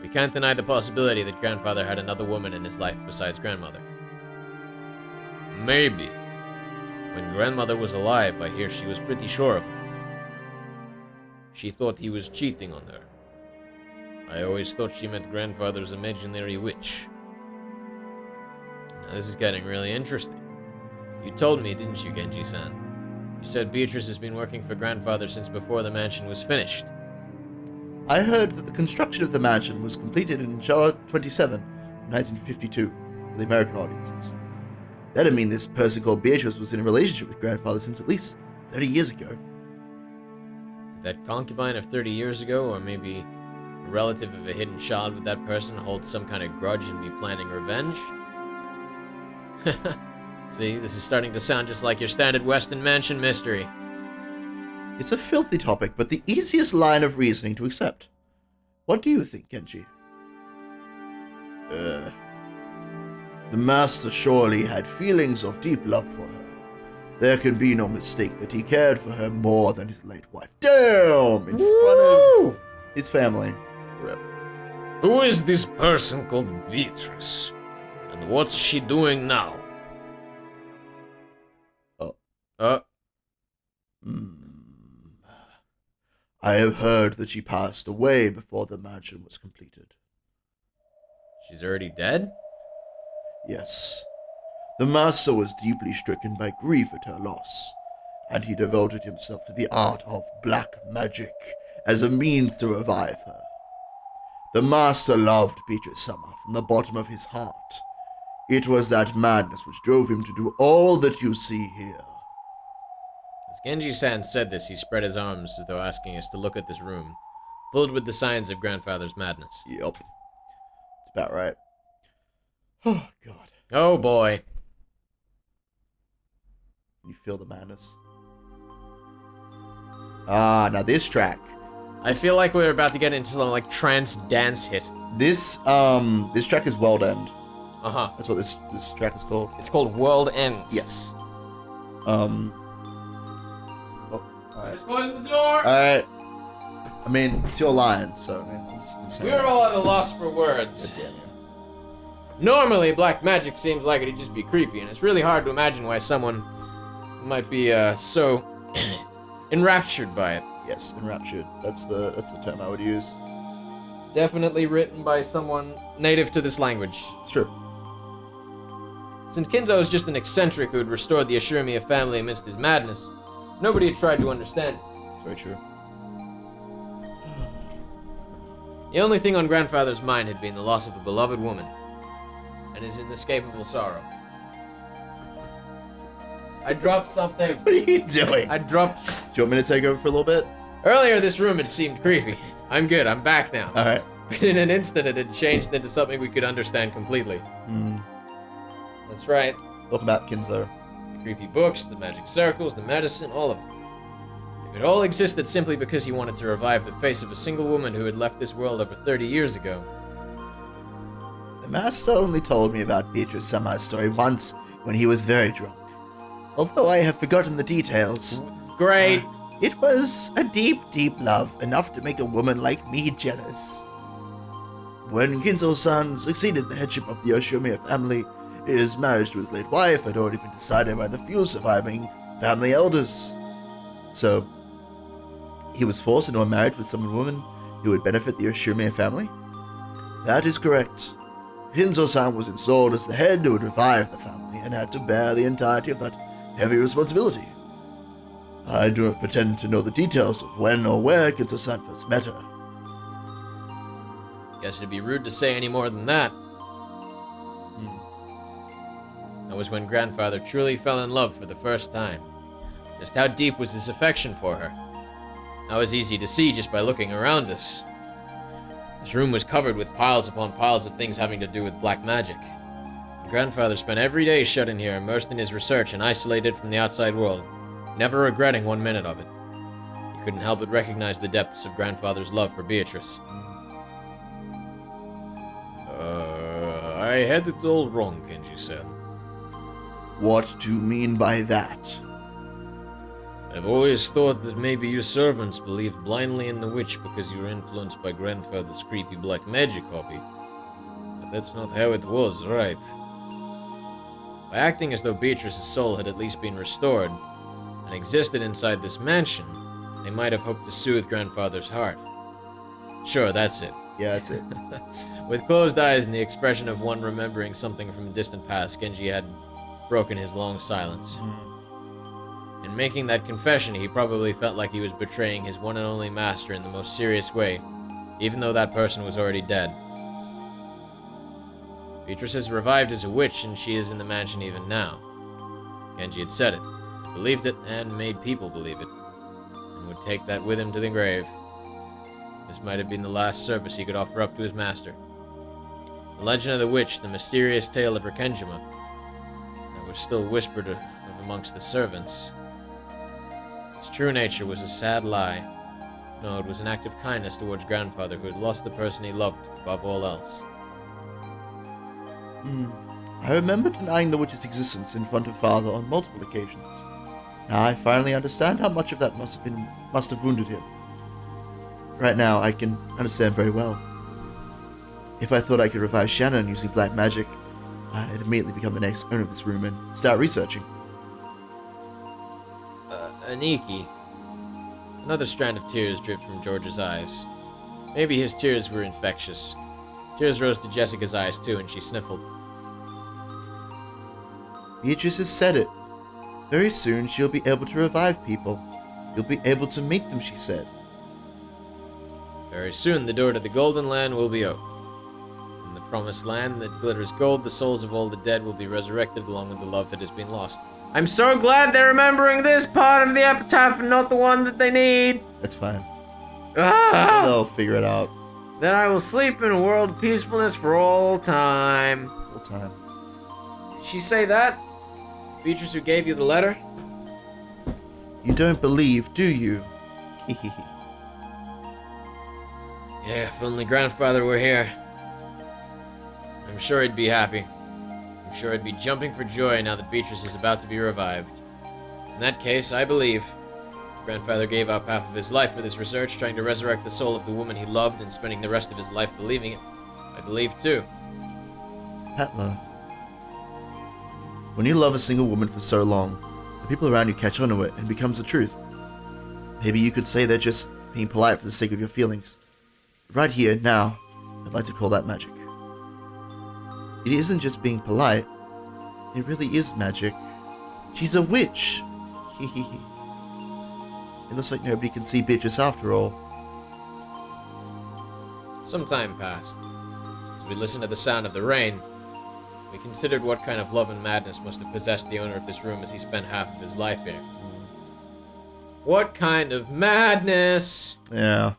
We can't deny the possibility that grandfather had another woman in his life besides grandmother. Maybe. When grandmother was alive, I hear she was pretty sure of him. She thought he was cheating on her. I always thought she meant grandfather's imaginary witch. Now this is getting really interesting. You told me, didn't you, Genji-san? You said Beatrice has been working for grandfather since before the mansion was finished. I heard that the construction of the mansion was completed in July 27, 1952, for the American audiences. That'd mean this person called Beatrice was in a relationship with grandfather since at least 30 years ago. That concubine of 30 years ago, or maybe a relative of a hidden child with that person, hold some kind of grudge and be planning revenge? See, this is starting to sound just like your standard Weston Mansion mystery. It's a filthy topic, but the easiest line of reasoning to accept. What do you think, Genji? The master surely had feelings of deep love for her. There can be no mistake that he cared for her more than his late wife. Damn! In front of his family. Rip. Who is this person called Beatrice? And what's she doing now? I have heard that she passed away before the mansion was completed. She's already dead? Yes. The master was deeply stricken by grief at her loss, and he devoted himself to the art of black magic as a means to revive her. The master loved Beatrice Summer from the bottom of his heart. It was that madness which drove him to do all that you see here. As Genji-san said this, he spread his arms as though asking us to look at this room, filled with the signs of grandfather's madness. Yup. It's about right. Oh, God. Oh, boy. You feel the madness. Ah, now this track. I feel like we're about to get into some, like, trance dance hit. This track is World End. Uh-huh. That's what this track is called. It's called World End. Yes. Just close the door! Alright. I mean, it's your line, so I mean, I'm saying. We're all at a loss for words. God damn it. Normally, black magic seems like it'd just be creepy, and it's really hard to imagine why someone might be so enraptured by it. Yes, enraptured. That's the term I would use. Definitely written by someone native to this language. It's true. Since Kinzo is just an eccentric who had restored the Ashuramiya family amidst his madness, nobody had tried to understand it. It's very true. The only thing on grandfather's mind had been the loss of a beloved woman, and his inescapable sorrow. I dropped something. What are you doing? I dropped... Do you want me to take over for a little bit? Earlier this room had seemed creepy. I'm good, I'm back now. Alright. But in an instant it had changed into something we could understand completely. That's right. Welcome back, Kinzo. The creepy books, the magic circles, the medicine, all of it. If it all existed simply because he wanted to revive the face of a single woman who had left this world over 30 years ago. The master only told me about Beatrice Summer's story once when he was very drunk. Although I have forgotten the details. Great. It was a deep, deep love, enough to make a woman like me jealous. When Kinzo-san succeeded the headship of the Ashuramiya family, his marriage to his late wife had already been decided by the few surviving family elders. So, he was forced into a marriage with some woman who would benefit the Ashuramiya family? That is correct. Kinzo-san was installed as the head who would revive the family and had to bear the entirety of that heavy responsibility. I do not pretend to know the details of when or where Kinzo-san first met her. Guess it'd be rude to say any more than that. That was when grandfather truly fell in love for the first time. Just how deep was his affection for her? That was easy to see just by looking around us. This room was covered with piles upon piles of things having to do with black magic. Grandfather spent every day shut in here, immersed in his research and isolated from the outside world, never regretting 1 minute of it. He couldn't help but recognize the depths of grandfather's love for Beatrice. I had it all wrong, Genji-san. What do you mean by that? I've always thought that maybe you servants believed blindly in the witch because you were influenced by grandfather's creepy black magic hobby. But that's not how it was, right? By acting as though Beatrice's soul had at least been restored and existed inside this mansion, they might have hoped to soothe grandfather's heart. Sure, that's it. Yeah, that's it. With closed eyes and the expression of one remembering something from a distant past, Genji had broken his long silence. In making that confession, he probably felt like he was betraying his one and only master in the most serious way, even though that person was already dead. Beatrice is revived as a witch, and she is in the mansion even now. Genji had said it, believed it, and made people believe it, and would take that with him to the grave. This might have been the last service he could offer up to his master. The legend of the witch, the mysterious tale of her Kenjima, that was still whispered of amongst the servants. Its true nature was a sad lie. No, it was an act of kindness towards grandfather who had lost the person he loved above all else. I remember denying the witch's existence in front of father on multiple occasions. Now I finally understand how much of that must have wounded him. Right now, I can understand very well. If I thought I could revive Shannon using black magic, I'd immediately become the next owner of this room and start researching. Aniki. Another strand of tears dripped from George's eyes. Maybe his tears were infectious. Tears rose to Jessica's eyes too, and she sniffled. Beatrice has said it. Very soon she'll be able to revive people. You'll be able to meet them, she said. Very soon the door to the Golden Land will be opened. In the promised land that glitters gold, the souls of all the dead will be resurrected along with the love that has been lost. I'm so glad they're remembering this part of the epitaph and not the one that they need. That's fine. Ah! They'll figure it out. Then I will sleep in a world of peacefulness for all time. All time. Did she say that? Beatrice who gave you the letter? You don't believe, do you? Yeah, if only grandfather were here. I'm sure he'd be happy. I'm sure he'd be jumping for joy now that Beatrice is about to be revived. In that case, I believe. Grandfather gave up half of his life for this research, trying to resurrect the soul of the woman he loved and spending the rest of his life believing it. I believe too. Petla. When you love a single woman for so long, the people around you catch on to it and it becomes the truth. Maybe you could say they're just being polite for the sake of your feelings. Right here, now, I'd like to call that magic. It isn't just being polite. It really is magic. She's a witch! It looks like nobody can see Beatrice after all. Some time passed. As we listened to the sound of the rain, we considered what kind of love and madness must have possessed the owner of this room as he spent half of his life here. What kind of madness? Yeah.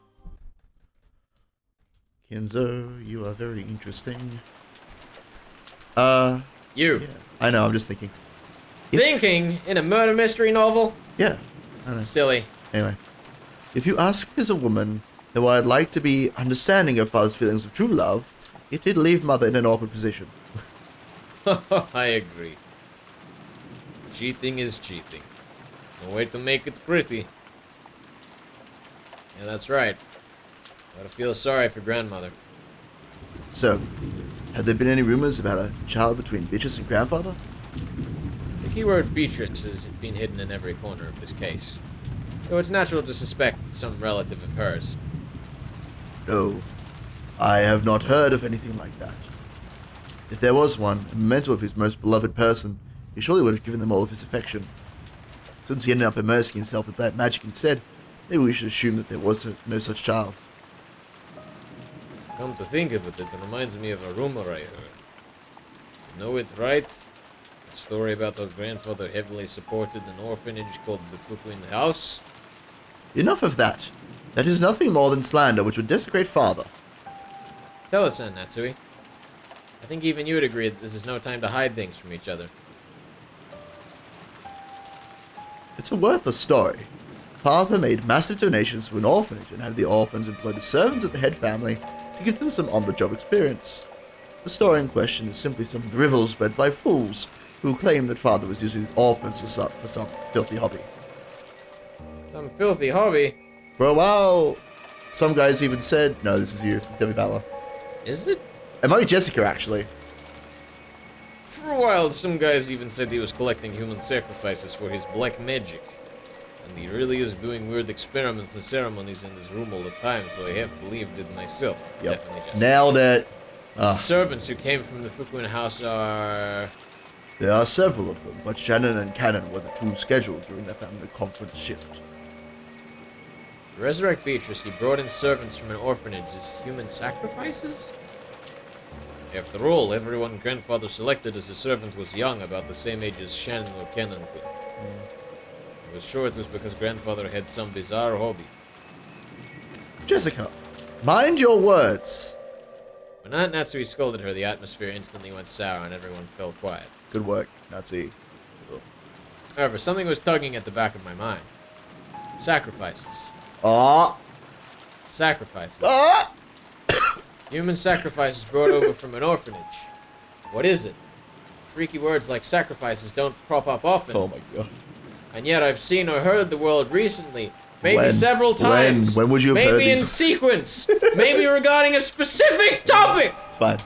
Kinzo, you are very interesting. You. Yeah, I know, I'm just thinking. Thinking in a murder mystery novel? Yeah, I know. Silly. Anyway, if you ask me as a woman, though I'd like to be understanding of father's feelings of true love, it did leave mother in an awkward position. I agree. Cheating is cheating. No way to make it pretty. Yeah, that's right. Gotta feel sorry for grandmother. So, have there been any rumors about a child between Beatrice and grandfather? The keyword Beatrice has been hidden in every corner of this case. Though it's natural to suspect some relative of hers. No, I have not heard of anything like that. If there was one, a memento of his most beloved person, he surely would have given them all of his affection. Since he ended up immersing himself in black magic instead, maybe we should assume that there was no such child. Come to think of it, it reminds me of a rumor I heard. You know it, right? A story about our grandfather heavily supported an orphanage called the Fukuin House. Enough of that. That is nothing more than slander which would desecrate father. Tell us then, Natsui. I think even you would agree that this is no time to hide things from each other. It's a worthless story. Father made massive donations to an orphanage and had the orphans employed as servants at the head family to give them some on-the-job experience. The story in question is simply some drivel spread by fools who claim that father was using his orphans for some filthy hobby. Some filthy hobby? For a while, some guys even said, no, this is you, it's Debbie Bauer. Is it? It might be Jessica, actually. For a while, some guys even said he was collecting human sacrifices for his black magic. And he really is doing weird experiments and ceremonies in this room all the time, so I have believed it myself. Yep. Definitely Jessica. Nailed it. The servants who came from the Fukuin house are... There are several of them, but Shannon and Cannon were the two scheduled during their family conference shift. To resurrect Beatrice, he brought in servants from an orphanage as human sacrifices? After all, everyone grandfather selected as a servant was young, about the same age as Shannon or Cannon could. I was sure it was because grandfather had some bizarre hobby. Jessica, mind your words. When Aunt Natsui scolded her, the atmosphere instantly went sour and everyone fell quiet. Good work, Nazi. However, something was tugging at the back of my mind. Sacrifices. Ah. Sacrifices. Ah. Human sacrifices brought over from an orphanage. What is it? Freaky words like sacrifices don't crop up often. Oh my god. And yet I've seen or heard the word recently. Maybe When? several times. When would you have heard Maybe in these? sequence. Maybe regarding a specific topic. It's fine.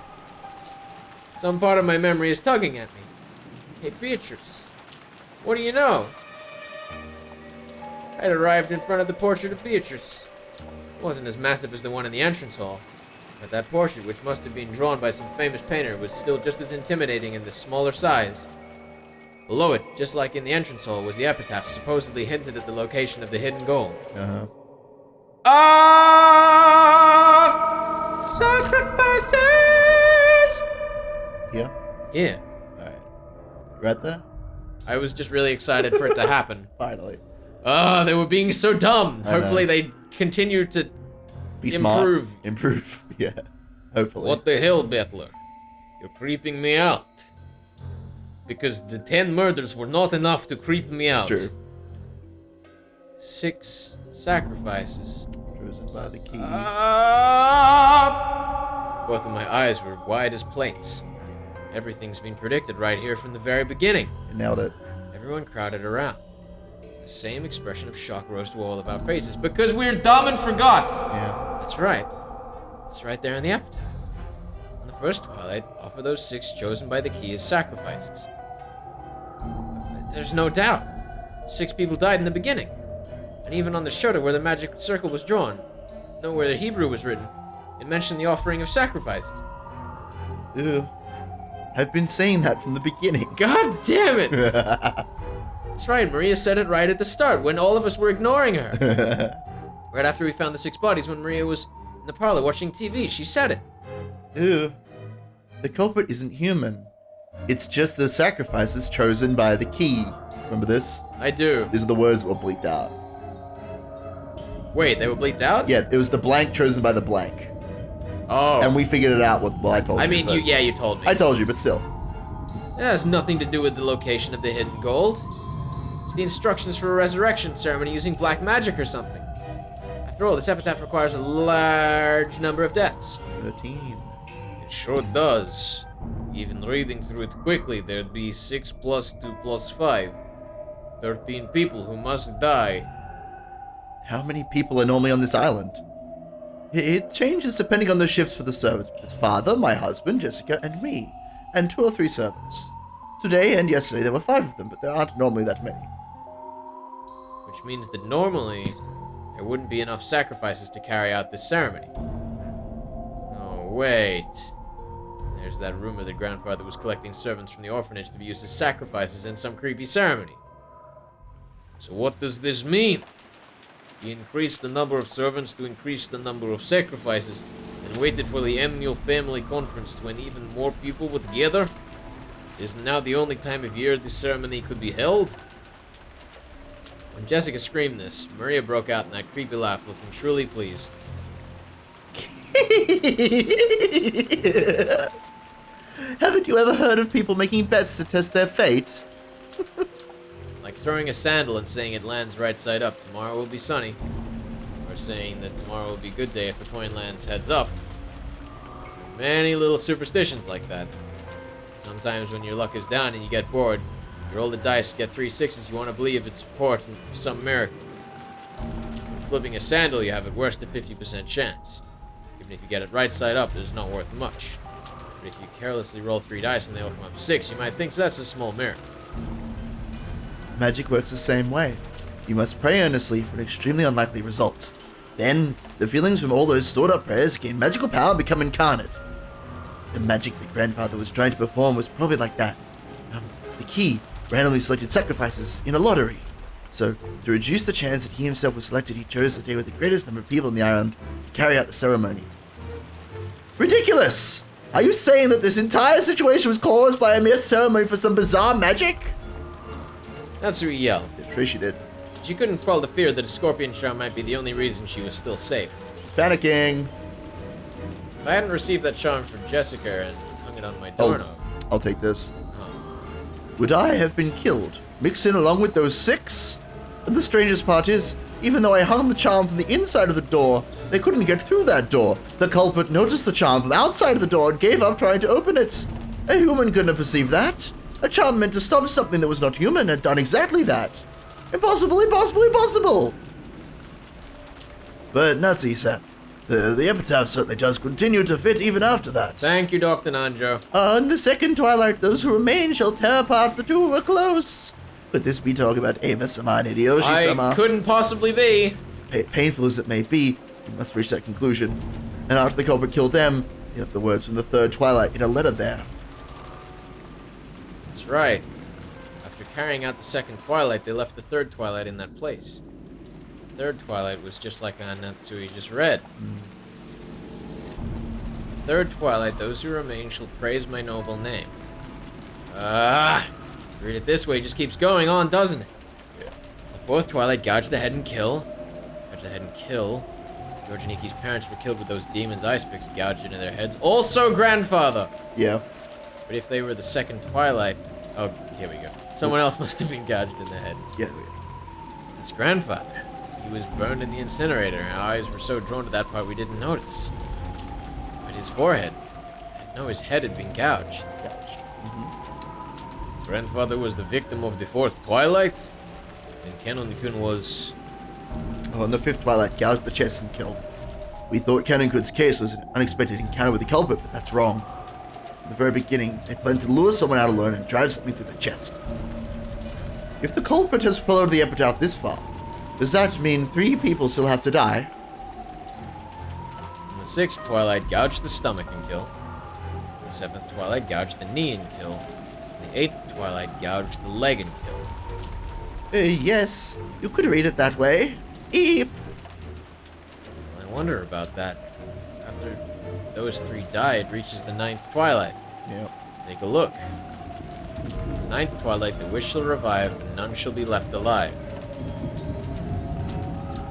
Some part of my memory is tugging at me. Hey, Beatrice. What do you know? I had arrived in front of the portrait of Beatrice. It wasn't as massive as the one in the entrance hall. But that portrait, which must have been drawn by some famous painter, was still just as intimidating in the smaller size. Below it, just like in the entrance hall, was the epitaph supposedly hinted at the location of the hidden gold. Uh-huh. Sacrifices! Yeah? Yeah. Alright. Right there? I was just really excited for it to happen. Finally. They were being so dumb. I know. Hopefully they continue to Be improve. smart. Improve. Yeah. Hopefully. What the hell, Battler? You're creeping me out. Because the 10 murders were not enough to creep me out. It's true. 6 sacrifices. Chosen by the key. Both of my eyes were wide as plates. Everything's been predicted right here from the very beginning. You nailed it. Everyone crowded around. The same expression of shock rose to all of our faces because we're dumb and forgot. Yeah. That's right. It's right there in the epitaph. On the first twilight, offer those 6 chosen by the key as sacrifices. There's no doubt. 6 people died in the beginning. And even on the shoulder where the magic circle was drawn, where the Hebrew was written, it mentioned the offering of sacrifices. Ew. I've been saying that from the beginning. God damn it! That's right, Maria said it right at the start, when all of us were ignoring her. Right after we found the 6 bodies, when Maria was in the parlor watching TV, she said it. Ew. The culprit isn't human. It's just the sacrifices chosen by the key. Remember this? I do. These are the words that were bleeped out. Wait, they were bleeped out? Yeah, it was the blank chosen by the blank. Oh. And we figured it out. Well, I told you. I mean, but- you told me. I told you, but still. That has nothing to do with the location of the hidden gold. It's the instructions for a resurrection ceremony using black magic or something. After all, this epitaph requires a large number of deaths. 13. It sure does. Even reading through it quickly, there'd be 6 plus 2 plus 5. 13 people who must die. How many people are normally on this island? It changes depending on the shifts for the servants. His father, my husband, Jessica, and me. And 2 or 3 servants. Today and yesterday there were 5 of them, but there aren't normally that many. Which means that normally, there wouldn't be enough sacrifices to carry out this ceremony. No, wait. There's that rumor that grandfather was collecting servants from the orphanage to be used as sacrifices in some creepy ceremony. So what does this mean? He increased the number of servants to increase the number of sacrifices, and waited for the annual family conference when even more people would gather? Isn't now the only time of year this ceremony could be held? When Jessica screamed this, Maria broke out in that creepy laugh, looking truly pleased. Haven't you ever heard of people making bets to test their fate? Like throwing a sandal and saying it lands right side up, tomorrow will be sunny. Or saying that tomorrow will be a good day if the coin lands heads up. Many little superstitions like that. Sometimes when your luck is down and you get bored, you roll the dice, get 3 6s, you want to believe it's support and some miracle. When flipping a sandal, you have at worst a 50% chance. Even if you get it right side up, it's not worth much. But if you carelessly roll 3 dice and they all come up 6, you might think that's a small miracle. Magic works the same way. You must pray earnestly for an extremely unlikely result. Then, the feelings from all those stored up prayers gain magical power and become incarnate. The magic that grandfather was trying to perform was probably like that. The key randomly selected sacrifices in a lottery. So, to reduce the chance that he himself was selected, he chose the day with the greatest number of people in the island to carry out the ceremony. Ridiculous! Are you saying that this entire situation was caused by a mere ceremony for some bizarre magic? That's who he yelled. Yeah, Tricia did. She couldn't quell the fear that a scorpion charm might be the only reason she was still safe. Panicking. If I hadn't received that charm from Jessica and hung it on my doorknob... I'll take this. Oh. Would I have been killed, mixed in along with those 6? And the strangest part is, even though I hung the charm from the inside of the door, they couldn't get through that door. The culprit noticed the charm from outside of the door and gave up trying to open it. A human couldn't have perceived that. A charm meant to stop something that was not human had done exactly that. Impossible, impossible, impossible! But Nazi-san, the epitaph certainly does continue to fit even after that. Thank you, Dr. Nanjo. On the second twilight, those who remain shall tear apart the two who are close. Could this be talk about Eva-sama and Hideyoshi-sama? I couldn't possibly be. Painful as it may be, we must reach that conclusion. And after the culprit killed them, he left the words from the third twilight in a letter there. That's right. After carrying out the second twilight, they left the third twilight in that place. The third twilight was just like Anatsui just read. Third twilight, those who remain shall praise my noble name. Read it this way, it just keeps going on, doesn't it? Yeah. The fourth twilight, gouge the head and kill. Gouge the head and kill. George and Iki's parents were killed with those demons' ice picks gouged into their heads. Also grandfather! Yeah. But if they were the second twilight... Oh, here we go. Someone else must have been gouged in the head. Yeah. It's grandfather. He was burned in the incinerator, and our eyes were so drawn to that part we didn't notice. But his forehead... No, his head had been gouged. Grandfather was the victim of the fourth twilight, and Kanone-kun was... Oh, and the fifth twilight gouged the chest and killed. We thought Kanone-kun's case was an unexpected encounter with the culprit, but that's wrong. From the very beginning, they planned to lure someone out alone and drive something through the chest. If the culprit has followed the epitaph this far, does that mean 3 people still have to die? And the sixth twilight gouged the stomach and kill. The seventh twilight gouged the knee and kill. And the eighth twilight gouged the leg and kill. Yes, you could read it that way. Eep. Well, I wonder about that. After those 3 die, it reaches the ninth twilight. Yep. Take a look. The ninth twilight, the wish shall revive, and none shall be left alive.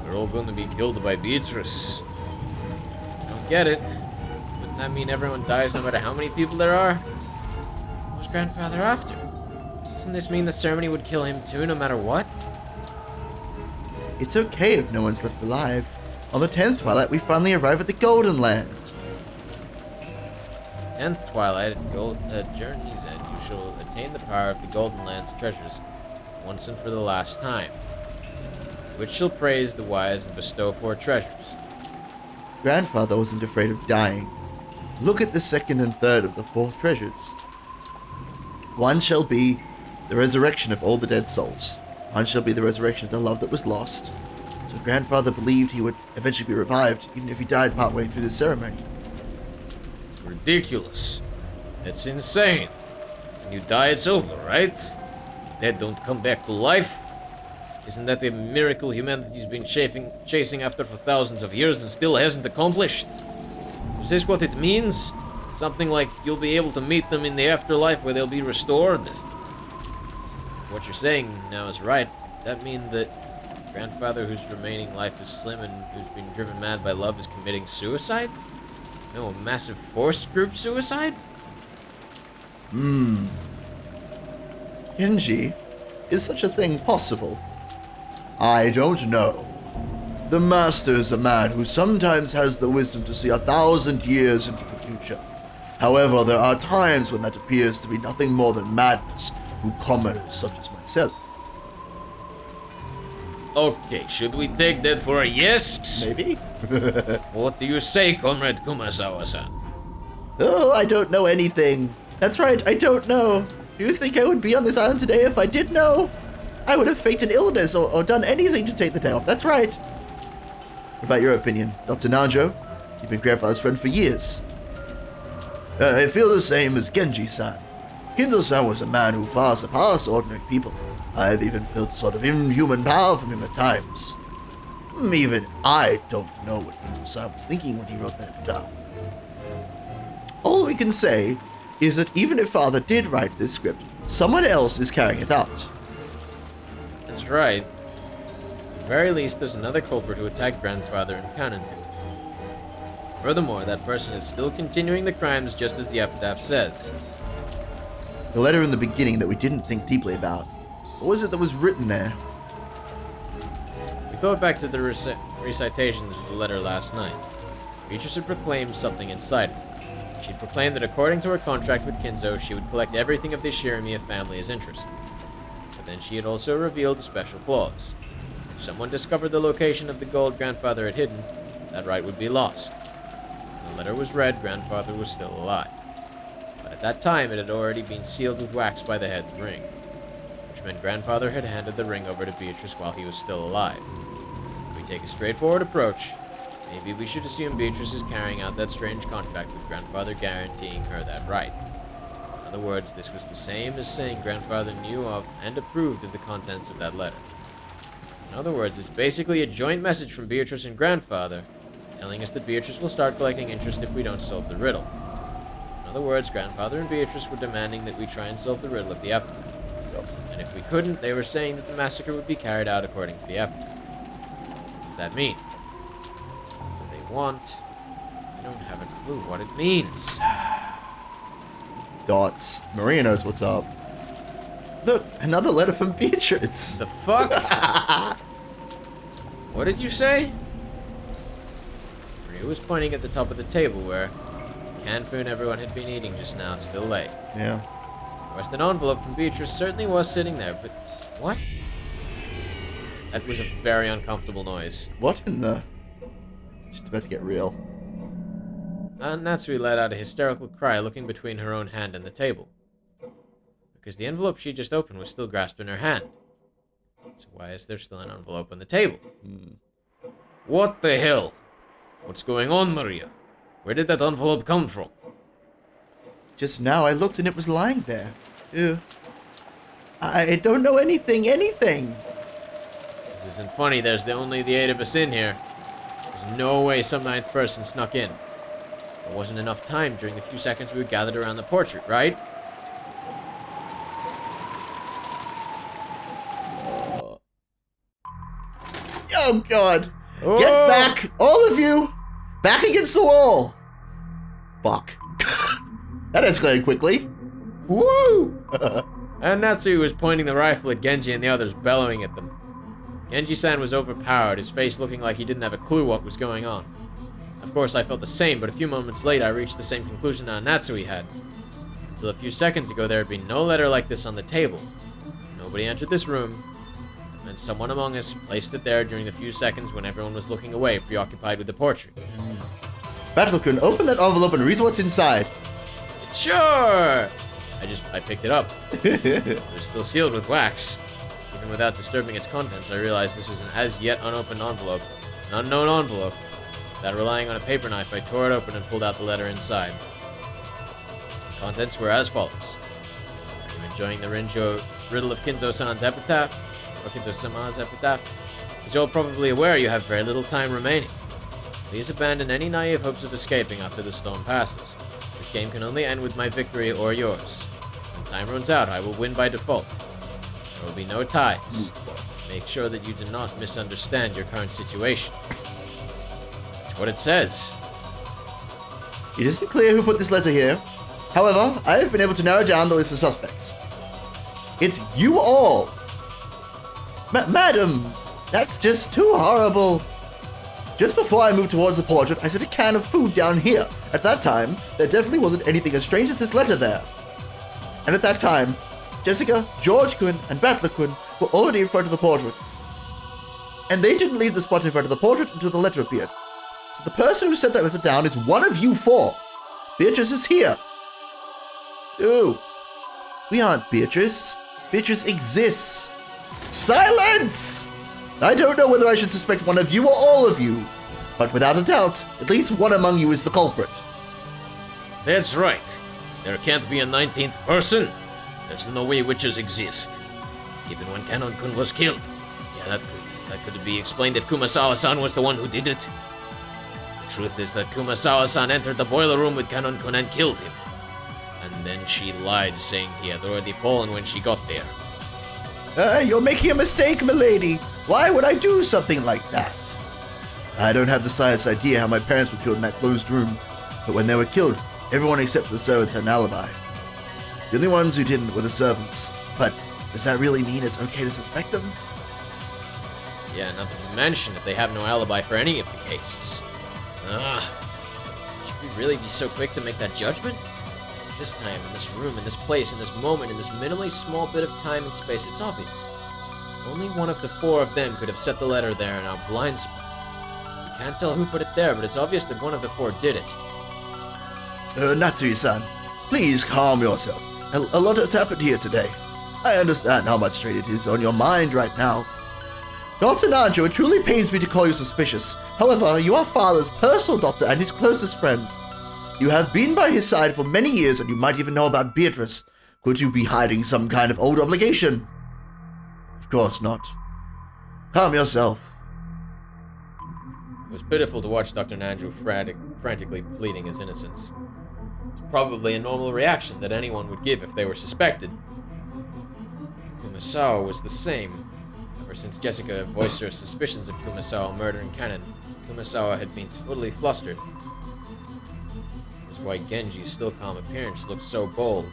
They're all going to be killed by Beatrice. Don't get it. Wouldn't that mean everyone dies no matter how many people there are? What was grandfather after? Doesn't this mean the ceremony would kill him too, no matter what? It's okay if no one's left alive. On the 10th twilight, we finally arrive at the Golden Land. 10th twilight, at journey's end, you shall attain the power of the Golden Land's treasures, once and for the last time, which shall praise the wise and bestow 4 treasures. Grandfather wasn't afraid of dying. Look at the second and third of the 4 treasures. One shall be the resurrection of all the dead souls. One shall be the resurrection of the love that was lost. So grandfather believed he would eventually be revived, even if he died partway through the ceremony. Ridiculous. That's insane. When you die, it's over, right? Dead don't come back to life. Isn't that a miracle humanity's been chasing after for thousands of years and still hasn't accomplished? Is this what it means? Something like you'll be able to meet them in the afterlife where they'll be restored? What you're saying now is right. That mean that grandfather whose remaining life is slim and who's been driven mad by love is committing suicide? No, a massive forced group suicide? Genji, is such a thing possible? I don't know. The Master is a man who sometimes has the wisdom to see 1,000 years into the future. However, there are times when that appears to be nothing more than madness to commoners such as myself. Okay, should we take that for a yes? Maybe? What do you say, Comrade Kumasawa-san? Oh, I don't know anything. That's right, I don't know. Do you think I would be on this island today if I did know? I would have faked an illness or done anything to take the day off. That's right. What about your opinion, Dr. Najo? You've been grandfather's friend for years. I feel the same as Genji-san. Kinzo-san was a man who far surpassed ordinary people. I've even felt a sort of inhuman power from him at times. Even I don't know what Kinzo-san was thinking when he wrote that epitaph. All we can say is that even if father did write this script, someone else is carrying it out. That's right. At the very least, there's another culprit who attacked grandfather in Kanone. Furthermore, that person is still continuing the crimes just as the epitaph says. The letter in the beginning that we didn't think deeply about. What was it that was written there? We thought back to the recitations of the letter last night. Beatrice had proclaimed something inside it. She'd proclaimed that according to her contract with Kinzo, she would collect everything of the Shirimiya family as interest. But then she had also revealed a special clause. If someone discovered the location of the gold grandfather had hidden, that right would be lost. When the letter was read, grandfather was still alive. But at that time, it had already been sealed with wax by the head's ring, which meant grandfather had handed the ring over to Beatrice while he was still alive. If we take a straightforward approach, maybe we should assume Beatrice is carrying out that strange contract with grandfather guaranteeing her that right. In other words, this was the same as saying grandfather knew of and approved of the contents of that letter. In other words, it's basically a joint message from Beatrice and grandfather, telling us that Beatrice will start collecting interest if we don't solve the riddle. In other words, grandfather and Beatrice were demanding that we try and solve the riddle of the epitaph. And if we couldn't, they were saying that the massacre would be carried out according to the epitaph. What does that mean? What do they want? I don't have a clue what it means. Dots. Maria knows what's up. Look, another letter from Beatrice. The fuck? What did you say? Maria was pointing at the top of the table where the canned food everyone had been eating just now still lay. Yeah. The Western envelope from Beatrice certainly was sitting there, but what? That was a very uncomfortable noise. What in the... She's about to get real. Natsui let out a hysterical cry, looking between her own hand and the table. Because the envelope she just opened was still grasped in her hand. So why is there still an envelope on the table? What the hell? What's going on, Maria? Where did that envelope come from? Just now I looked and it was lying there. Ew. I don't know anything. This isn't funny, there's only the 8 of us in here. There's no way some 9th person snuck in. There wasn't enough time during the few seconds we were gathered around the portrait, right? Oh god! Oh. Get back! All of you! Back against the wall! Fuck. That escalated quickly. Woo! And Natsui was pointing the rifle at Genji and the others, bellowing at them. Genji-san was overpowered, his face looking like he didn't have a clue what was going on. Of course, I felt the same, but a few moments later, I reached the same conclusion that Natsui had. Until a few seconds ago, there had been no letter like this on the table. Nobody entered this room, and someone among us placed it there during the few seconds when everyone was looking away, preoccupied with the portrait. Battle-kun, open that envelope and read what's inside. Sure! I picked it up. It was still sealed with wax. Even without disturbing its contents, I realized this was an as-yet unopened envelope, an unknown envelope. Without relying on a paper knife, I tore it open and pulled out the letter inside. The contents were as follows. Are you enjoying the Riddle of Kinzo-san's epitaph? Or Kinzo-sama's epitaph? As you're probably aware, you have very little time remaining. Please abandon any naive hopes of escaping after the storm passes. This game can only end with my victory or yours. When time runs out, I will win by default. There will be no ties. Make sure that you do not misunderstand your current situation. That's what it says. It isn't clear who put this letter here. However, I have been able to narrow down the list of suspects. It's you all. Madam, that's just too horrible. Just before I moved towards the portrait, I set a can of food down here. At that time, there definitely wasn't anything as strange as this letter there. And at that time, Jessica, George-kun, and Battler-kun were already in front of the portrait. And they didn't leave the spot in front of the portrait until the letter appeared. So the person who set that letter down is one of you 4. Beatrice is here. Ooh. We aren't Beatrice. Beatrice exists. Silence! I don't know whether I should suspect one of you or all of you, but without a doubt, at least one among you is the culprit. That's right. There can't be a 19th person. There's no way witches exist. Even when Kanone-kun was killed. Yeah, that could be explained if Kumasawa-san was the one who did it. The truth is that Kumasawa-san entered the boiler room with Kanone-kun and killed him. And then she lied, saying he had already fallen when she got there. You're making a mistake, milady. Why would I do something like that? I don't have the slightest idea how my parents were killed in that closed room, but when they were killed, everyone except for the servants had an alibi. The only ones who didn't were the servants, but does that really mean it's okay to suspect them? Yeah, nothing to mention if they have no alibi for any of the cases. Should we really be so quick to make that judgment? This time, in this room, in this place, in this moment, in this minimally small bit of time and space, it's obvious. Only one of the 4 of them could have set the letter there in our blind spot. We can't tell who put it there, but it's obvious that one of the 4 did it. Natsui-san, please calm yourself. A lot has happened here today. I understand how much strain it is on your mind right now. Dr. Nanjo, it truly pains me to call you suspicious. However, you are father's personal doctor and his closest friend. You have been by his side for many years, and you might even know about Beatrice. Could you be hiding some kind of old obligation? Of course not. Calm yourself. It was pitiful to watch Dr. Nanjo frantically pleading his innocence. It's probably a normal reaction that anyone would give if they were suspected. Kumasawa was the same. Ever since Jessica voiced her suspicions of Kumasawa murdering Kanone, Kumasawa had been totally flustered. It was why Genji's still calm appearance looked so bold.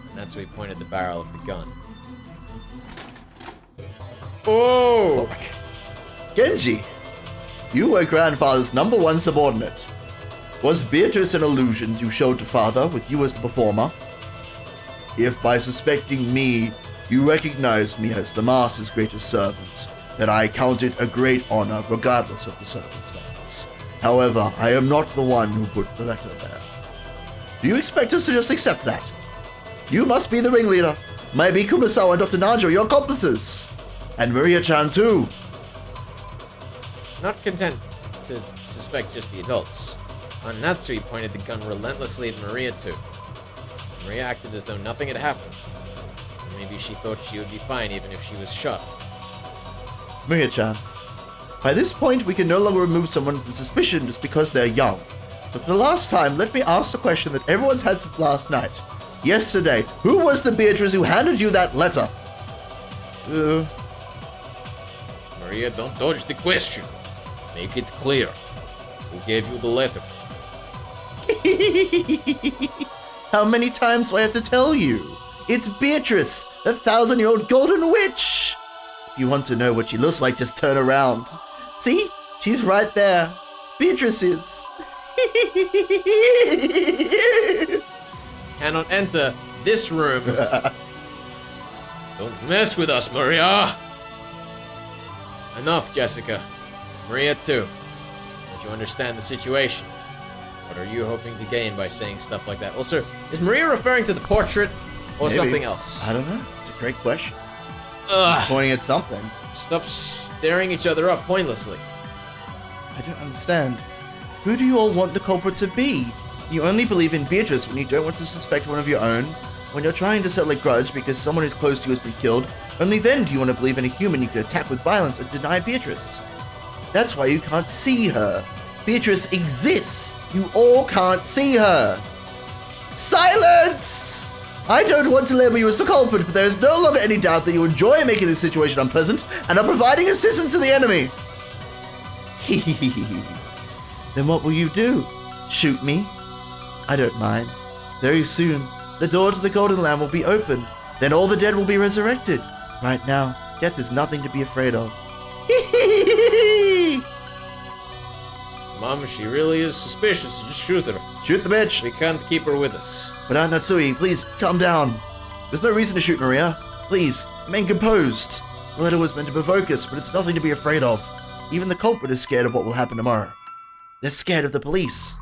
And that's why he pointed the barrel of the gun. Oh! Genji, you were grandfather's #1 subordinate. Was Beatrice an illusion you showed to father with you as the performer? If by suspecting me, you recognize me as the master's greatest servant, then I count it a great honor regardless of the circumstances. However, I am not the one who put the letter there. Do you expect us to just accept that? You must be the ringleader. Maybe Kumasawa and Dr. Nanjo are your accomplices. And Maria-chan too. Not content to suspect just the adults, Natsui pointed the gun relentlessly at Maria too. Maria acted as though nothing had happened. Or maybe she thought she would be fine even if she was shot. Maria-chan, by this point we can no longer remove someone from suspicion just because they're young. But for the last time, let me ask the question that everyone's had since last night. Yesterday, who was the Beatrice who handed you that letter? Maria, don't dodge the question. Make it clear. Who gave you the letter? How many times do I have to tell you? It's Beatrice, the 1,000-year-old golden witch. If you want to know what she looks like, just turn around. See? She's right there. Beatrice is. Cannot enter this room. Don't mess with us, Maria. Enough, Jessica. Maria, too. Don't you understand the situation? What are you hoping to gain by saying stuff like that? Also, is Maria referring to the portrait or Maybe. something else? I don't know. It's a great question. Ugh. Pointing at something. Stop staring each other up pointlessly. I don't understand. Who do you all want the culprit to be? You only believe in Beatrice when you don't want to suspect one of your own. When you're trying to settle a grudge because someone who's close to you has been killed, only then do you want to believe in a human you could attack with violence and deny Beatrice. That's why you can't see her. Beatrice exists. You all can't see her. Silence! I don't want to label you as the culprit, but there is no longer any doubt that you enjoy making this situation unpleasant and are providing assistance to the enemy. Then what will you do? Shoot me? I don't mind. Very soon, the door to the Golden Lamb will be opened. Then all the dead will be resurrected. Right now, death is nothing to be afraid of. Mom, she really is suspicious. Just shoot her. Shoot the bitch. We can't keep her with us. But Aunt Natsui, please, calm down. There's no reason to shoot Maria. Please, remain composed. The letter was meant to provoke us, but it's nothing to be afraid of. Even the culprit is scared of what will happen tomorrow. They're scared of the police.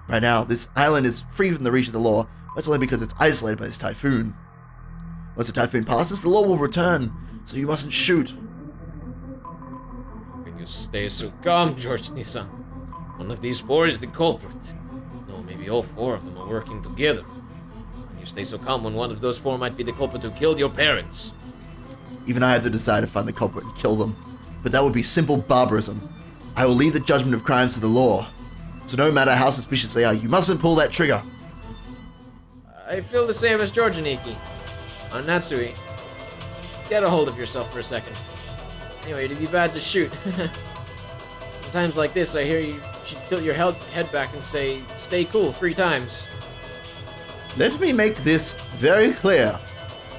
Right now, this island is free from the reach of the law, but it's only because it's isolated by this typhoon. Once the typhoon passes, the law will return, so you mustn't shoot. How can you stay so calm, George-Nisan? One of these four is the culprit. No, maybe all four of them are working together. How can you stay so calm when one of those four might be the culprit who killed your parents? Even I have to decide to find the culprit and kill them, but that would be simple barbarism. I will leave the judgment of crimes to the law. So no matter how suspicious they are, you mustn't pull that trigger. I feel the same as George Aniki. Natsui, get a hold of yourself for a second. Anyway, it'd be bad to shoot. In times like this, I hear you should tilt your head back and say, "Stay cool," 3 times. Let me make this very clear.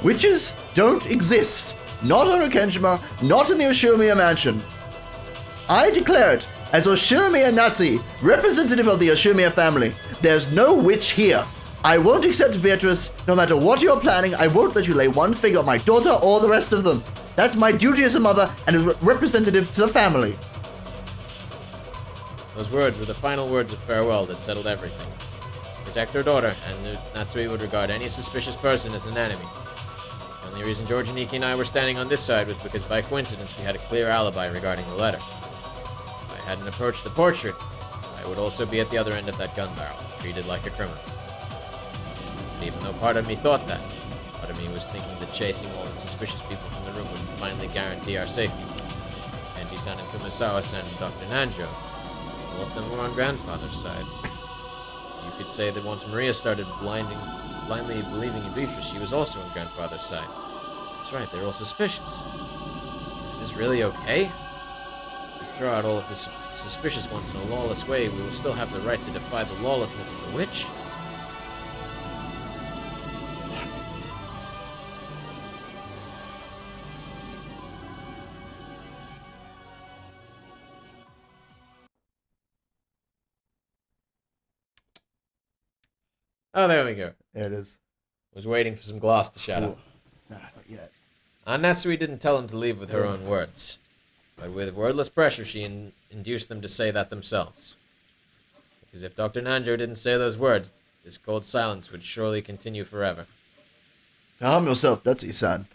Witches don't exist. Not on Okenjima, not in the Oshumiya mansion. I declare it as Oshumiya Natsu, representative of the Oshumiya family. There's no witch here. I won't accept Beatrice. No matter what you're planning, I won't let you lay one finger on my daughter or the rest of them. That's my duty as a mother and a representative to the family. Those words were the final words of farewell that settled everything. Protect her daughter, and Natsui would regard any suspicious person as an enemy. The only reason George Aniki and I were standing on this side was because by coincidence we had a clear alibi regarding the letter. If I hadn't approached the portrait, I would also be at the other end of that gun barrel, treated like a criminal. And even though part of me thought that, part of me was thinking that chasing all the suspicious people from the room would finally guarantee our safety. Genji-san and Kumasawa-san and Dr. Nanjo, all of them were on grandfather's side. You could say that once Maria started blindly believing in Beatrice, she was also on grandfather's side. That's right, they're all suspicious. Is this really okay? If we throw out all of the suspicious ones in a lawless way, we will still have the right to defy the lawlessness of the witch? Oh, there we go. There it is. Was waiting for some glass to shatter. Nah, not yet. Natsui didn't tell him to leave with her own words, but with wordless pressure she induced them to say that themselves. Because if Dr. Nanjo didn't say those words, this cold silence would surely continue forever. Calm yourself, Natsuki-san.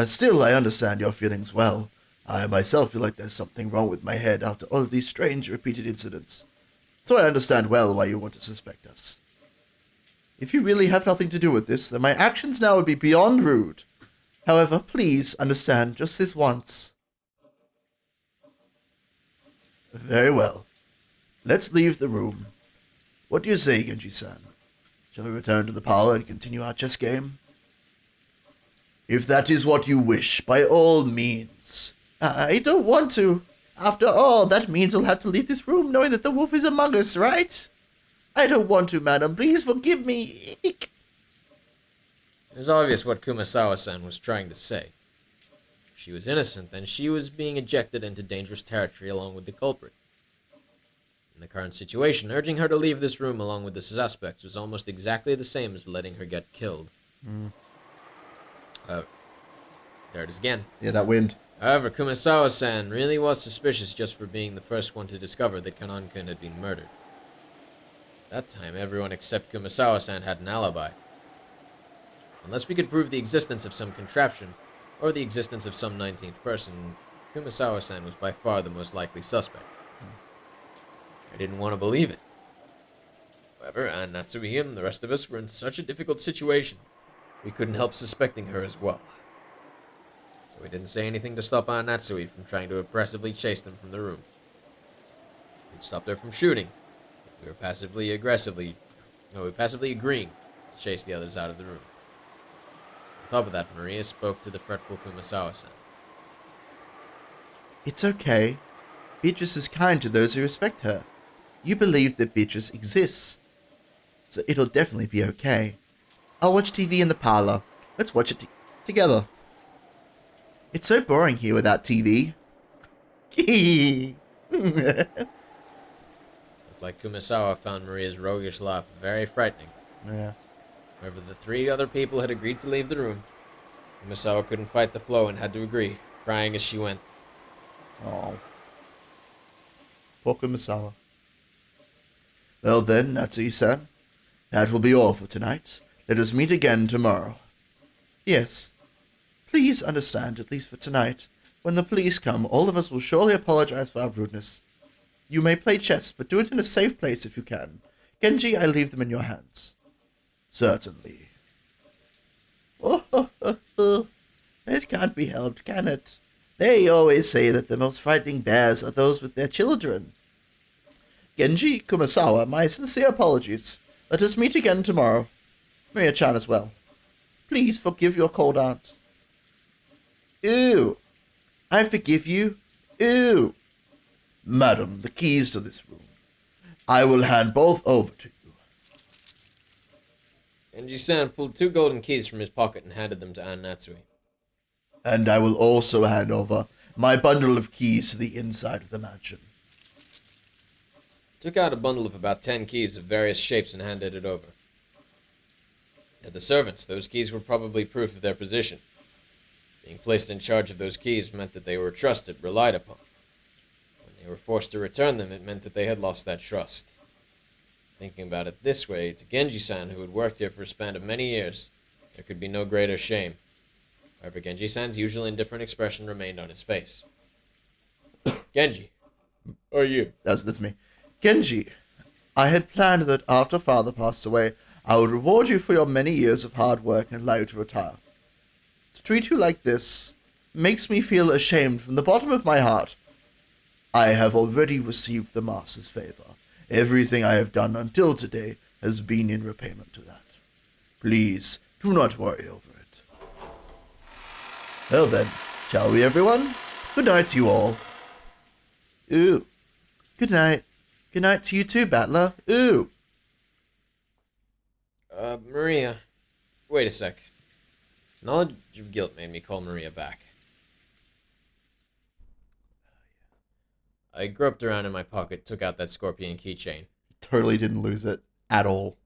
Still, I understand your feelings well. I myself feel like there's something wrong with my head after all of these strange, repeated incidents. So I understand well why you want to suspect us. If you really have nothing to do with this, then my actions now would be beyond rude. However, please understand just this once. Very well. Let's leave the room. What do you say, Genji-san? Shall we return to the parlor and continue our chess game? If that is what you wish, by all means. I don't want to. After all, that means I'll have to leave this room knowing that the wolf is among us, right? I don't want to, madam. Please forgive me. It was obvious what Kumasawa-san was trying to say. If she was innocent, then she was being ejected into dangerous territory along with the culprit. In the current situation, urging her to leave this room along with the suspects was almost exactly the same as letting her get killed. There it is again. Yeah, that wind. However, Kumasawa-san really was suspicious just for being the first one to discover that Kanone-kun had been murdered. That time, everyone except Kumasawa-san had an alibi. Unless we could prove the existence of some contraption, or the existence of some 19th person, Kumasawa-san was by far the most likely suspect. I didn't want to believe it. However, and Natsui and the rest of us were in such a difficult situation, we couldn't help suspecting her as well. So we didn't say anything to stop Aunt Natsui from trying to oppressively chase them from the room. We'd stopped her from shooting. We were passively agreeing to chase the others out of the room. On top of that, Maria spoke to the fretful Kumasawa-san. It's okay. Beatrice is kind to those who respect her. You believe that Beatrice exists. So it'll definitely be okay. I'll watch TV in the parlor. Let's watch it together. It's so boring here without TV. Like Kumasawa found Maria's roguish laugh very frightening. Yeah. However, the three other people had agreed to leave the room. Kumasawa couldn't fight the flow and had to agree, crying as she went. Oh. Poor Kumasawa. Well then, Natsui-san, that will be all for tonight. Let us meet again tomorrow. Yes. Please understand, at least for tonight. When the police come, all of us will surely apologize for our rudeness. You may play chess, but do it in a safe place if you can. Genji, I leave them in your hands. Certainly. It can't be helped, can it? They always say that the most frightening bears are those with their children. Genji, Kumasawa, my sincere apologies. Let us meet again tomorrow. Maria-chan as well. Please forgive your cold aunt. Ooh. I forgive you. Ooh. Madam, the keys to this room. I will hand both over to you. Genji-san pulled 2 golden keys from his pocket and handed them to Aunt Natsui. And I will also hand over my bundle of keys to the inside of the mansion. Took out a bundle of about 10 keys of various shapes and handed it over. To the servants, those keys were probably proof of their position. Being placed in charge of those keys meant that they were trusted, relied upon. When they were forced to return them, it meant that they had lost that trust. Thinking about it this way, to Genji-san, who had worked here for a span of many years, there could be no greater shame. However, Genji-san's usual indifferent expression remained on his face. Genji, or you? That's me. Genji, I had planned that after Father passed away, I would reward you for your many years of hard work and allow you to retire. To treat you like this makes me feel ashamed from the bottom of my heart. I have already received the Master's favor. Everything I have done until today has been in repayment to that. Please, do not worry over it. Well then, shall we, everyone? Good night to you all. Ooh. Good night. Good night to you too, Battler. Ooh. Maria. Wait a sec. Knowledge of guilt made me call Maria back. I groped around in my pocket, took out that scorpion keychain. Totally didn't lose it at all.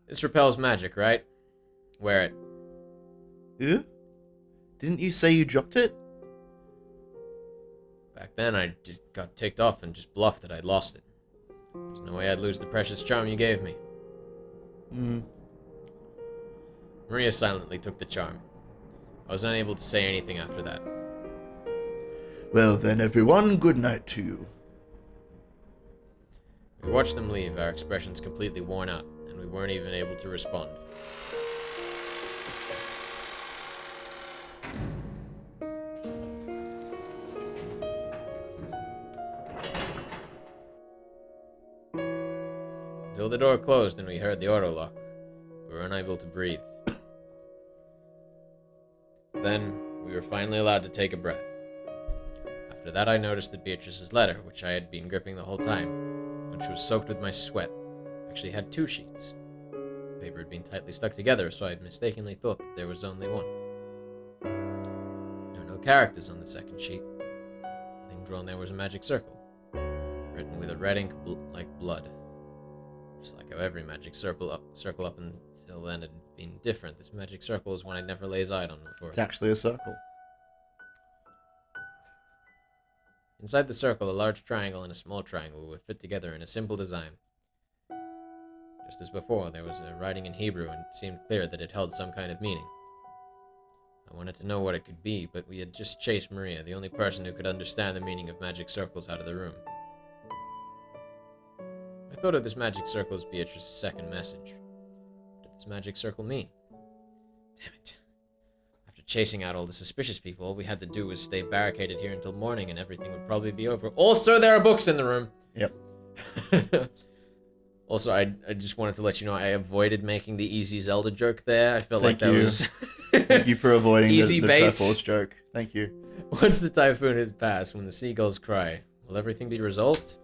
This repels magic, right? Wear it. Ooh? Didn't you say you dropped it? Back then, I just got ticked off and just bluffed that I'd lost it. There's no way I'd lose the precious charm you gave me. Maria silently took the charm. I was unable to say anything after that. Well then, everyone, good night to you. We watched them leave, our expressions completely worn out, and we weren't even able to respond. Until the door closed and we heard the auto lock, we were unable to breathe. Then, we were finally allowed to take a breath. After that, I noticed that Beatrice's letter, which I had been gripping the whole time, which was soaked with my sweat, actually had 2 sheets. The paper had been tightly stuck together, so I had mistakenly thought that there was only one. There were no characters on the second sheet. The thing drawn there was a magic circle, written with a red ink like blood. Just like how every magic circle up until then had been different, this magic circle is one I'd never laid eyes on before. It's actually a circle. Inside the circle, a large triangle and a small triangle were fit together in a simple design. Just as before, there was a writing in Hebrew, and it seemed clear that it held some kind of meaning. I wanted to know what it could be, but we had just chased Maria, the only person who could understand the meaning of magic circles, out of the room. I thought of this magic circle as Beatrice's second message. What did this magic circle mean? Damn it. After chasing out all the suspicious people, all we had to do was stay barricaded here until morning and everything would probably be over. Also, there are books in the room! Yep. Also, I just wanted to let you know I avoided making the easy Zelda joke there. I felt like that you. was... Thank you for avoiding Easy the bait. Triforce joke. Thank you. Once the typhoon has passed, when the seagulls cry, will everything be resolved?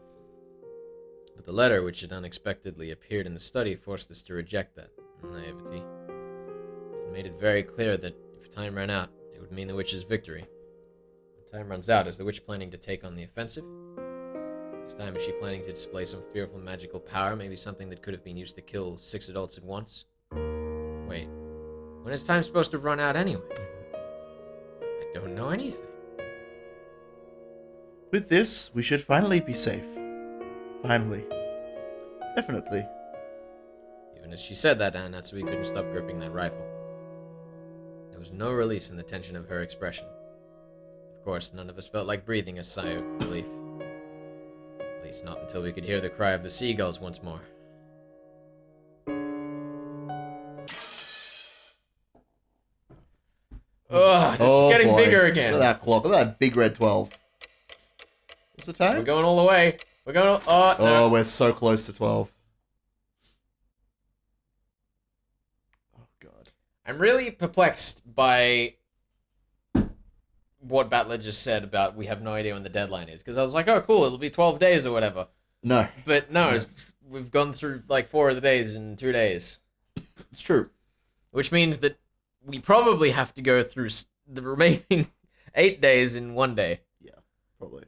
But the letter, which had unexpectedly appeared in the study, forced us to reject that naivety. It made it very clear that if time ran out, it would mean the witch's victory. When time runs out, is the witch planning to take on the offensive? This time, is she planning to display some fearful magical power, maybe something that could have been used to kill 6 adults at once? Wait, when is time supposed to run out anyway? I don't know anything. With this, we should finally be safe. Finally. Definitely. Even as she said that, Natsui couldn't stop gripping that rifle. There was no release in the tension of her expression. Of course, none of us felt like breathing a sigh of relief. At least not until we could hear the cry of the seagulls once more. Ugh, it's getting boy. bigger again. Look at that clock. Look at that big red 12. What's the time? We're going all the way. We're going all... Oh, no. Oh, we're so close to 12. Oh, God. I'm really perplexed by what Battler just said about we have no idea when the deadline is. Because I was like, oh, cool, it'll be 12 days or whatever. No. But no, we've gone through like 4 of the days in 2 days. It's true. Which means that we probably have to go through the remaining 8 days in 1 day. Yeah, probably.